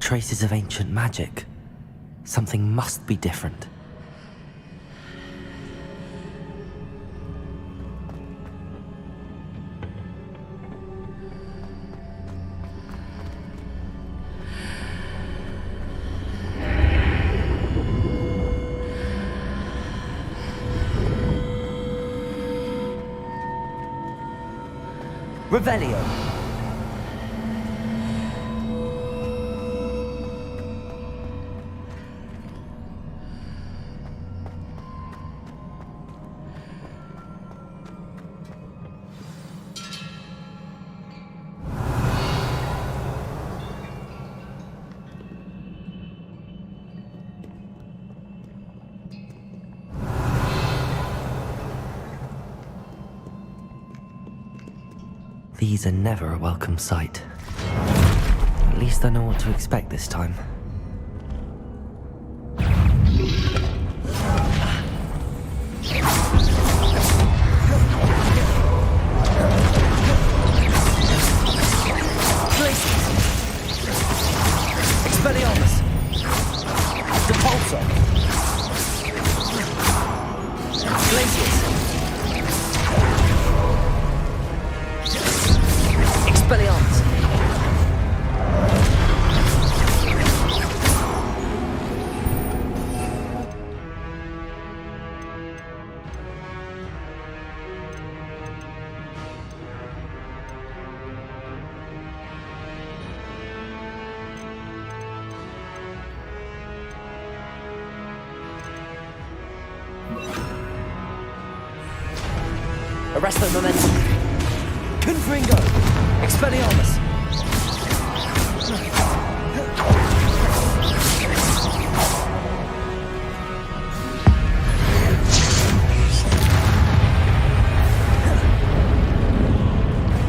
A: traces of ancient magic. Something must be different. Revelio. These are never a welcome sight. At least I know what to expect this time. Expelliarmus! Depulso! Glacius! Expelliarmus! Arresto momentum. Confringo! Expelliarmus!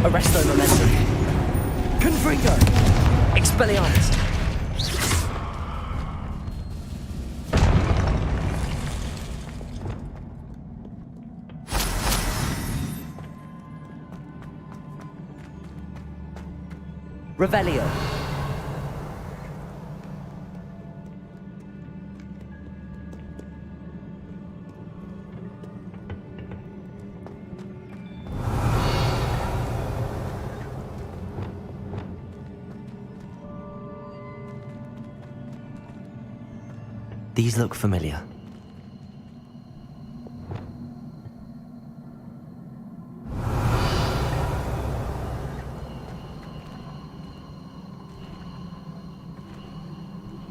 A: Arresto momentum. Confringo! Expelliarmus! Revelio. These look familiar.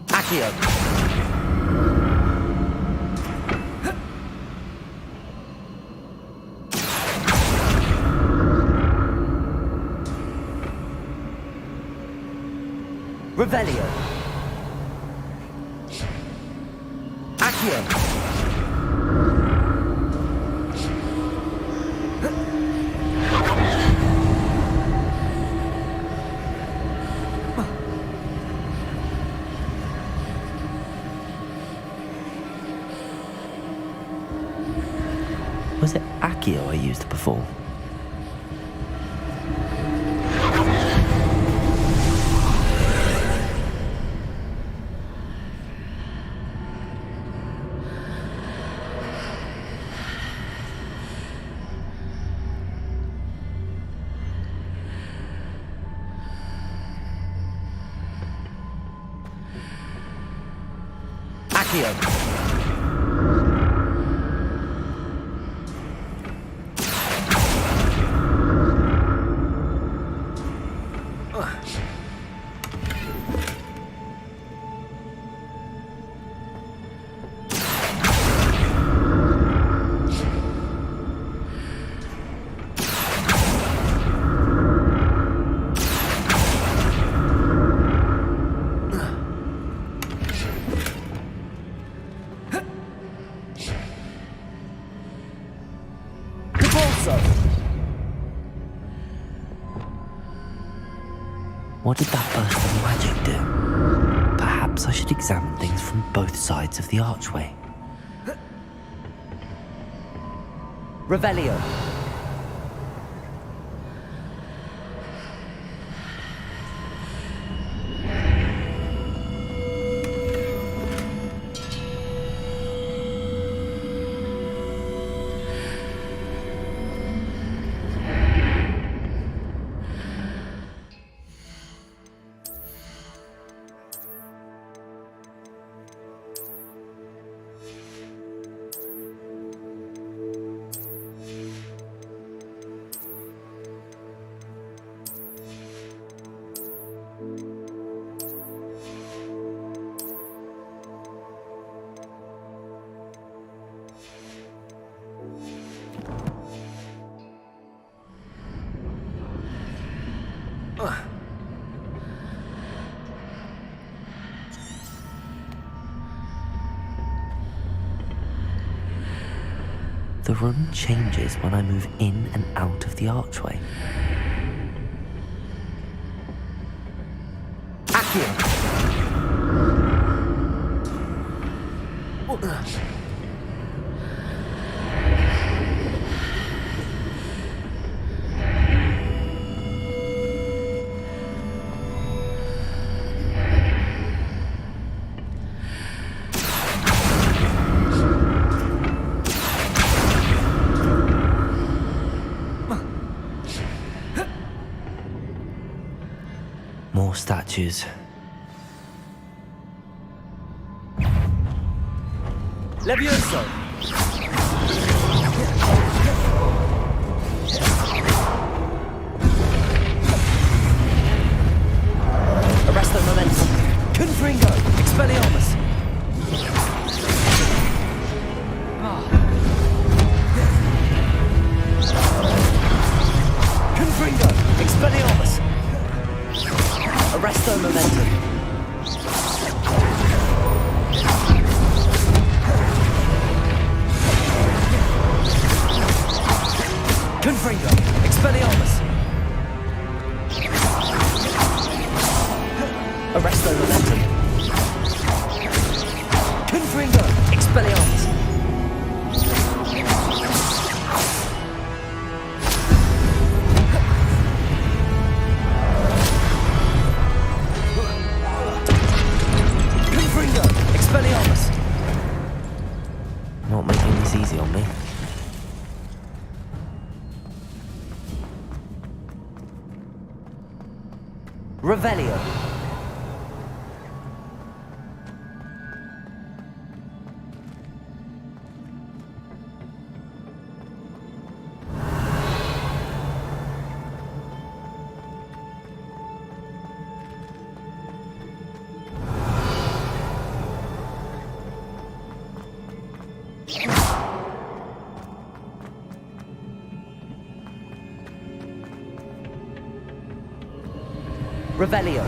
A: Accio. Revelio. Accio. Was it Accio I used before? Accio. What did that burst of magic do? Perhaps I should examine things from both sides of the archway. Revelio. The room changes when I move in and out of the archway. Accio! More statues. Levioso! Arresto momentum. Confringo! Expelliarmus! Confringo! Expelliarmus! Arresto momentum. Confringo! Expelliarmus! Arresto momentum. Confringo! Expelliarmus! Confringo! Expelliarmus! Not making this easy on me. Revelio. Revelio.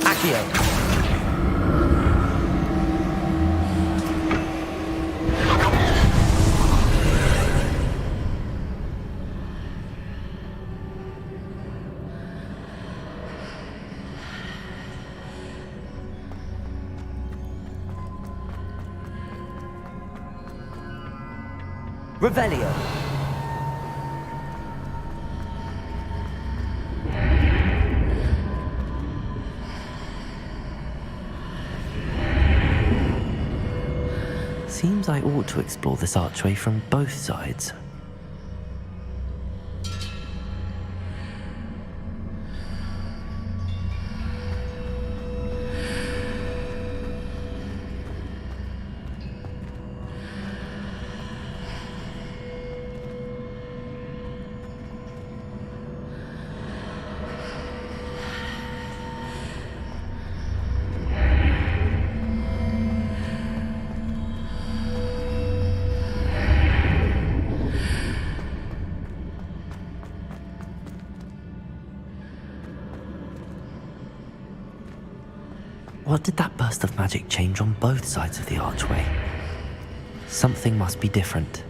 A: Accio. Revelio. Seems I ought to explore this archway from both sides. What did that burst of magic change on both sides of the archway? Something must be different.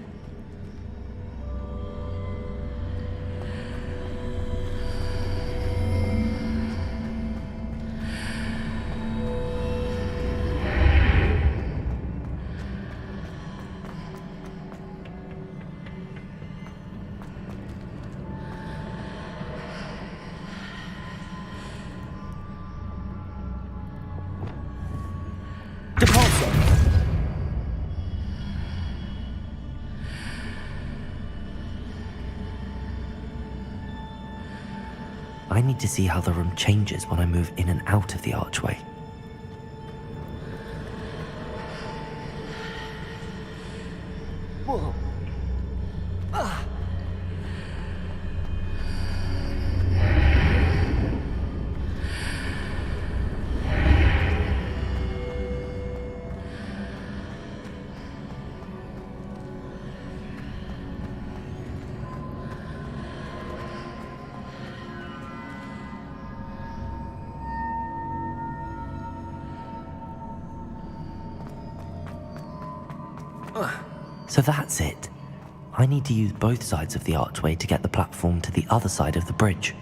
A: I need to see how the room changes when I move in and out of the archway. Whoa. Ah. So that's it. I need to use both sides of the archway to get the platform to the other side of the bridge.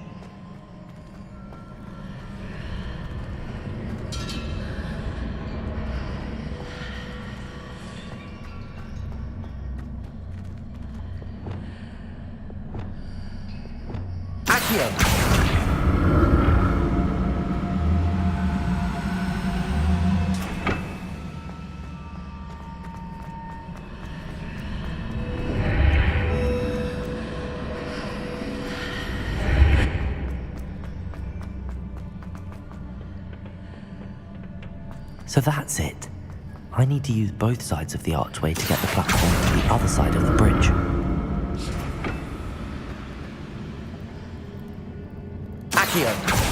A: So that's it. I need to use both sides of the archway to get the platform to the other side of the bridge. Accio!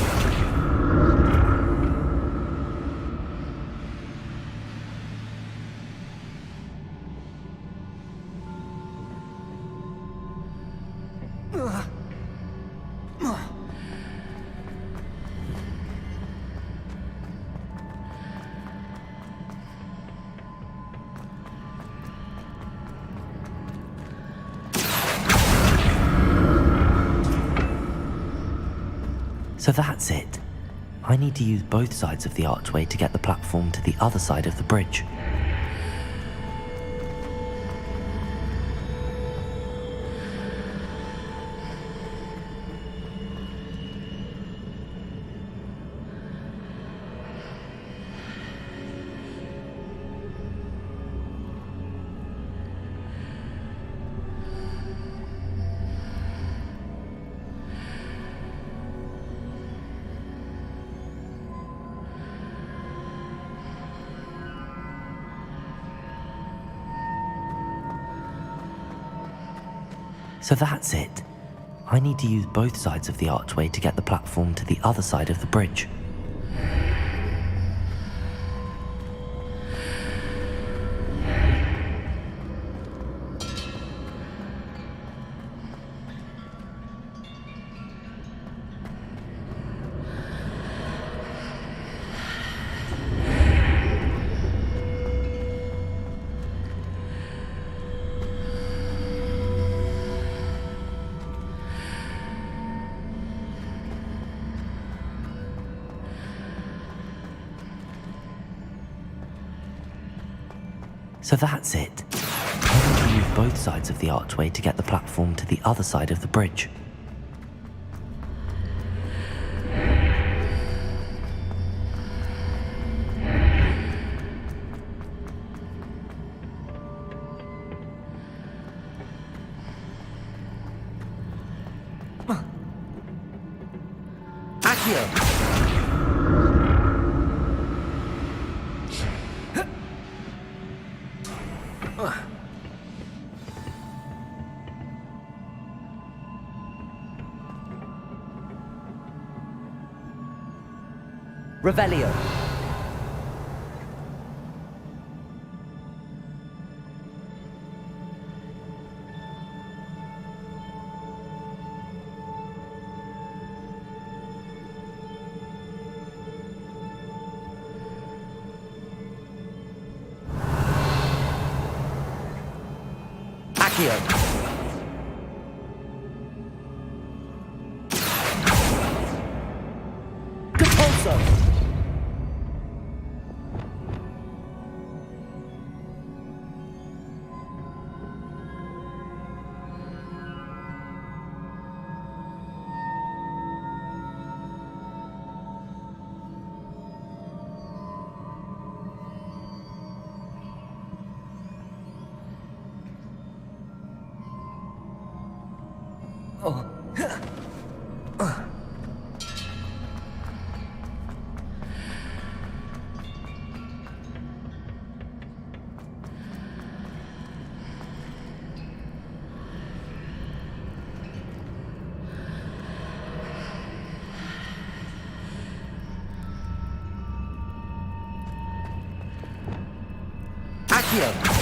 A: So that's it. I need to use both sides of the archway to get the platform to the other side of the bridge. So that's it. I need to use both sides of the archway to get the platform to the other side of the bridge. So that's it. I need to use both sides of the archway to get the platform to the other side of the bridge. Accio! Revelio. Accio. Accio!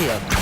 A: Accio!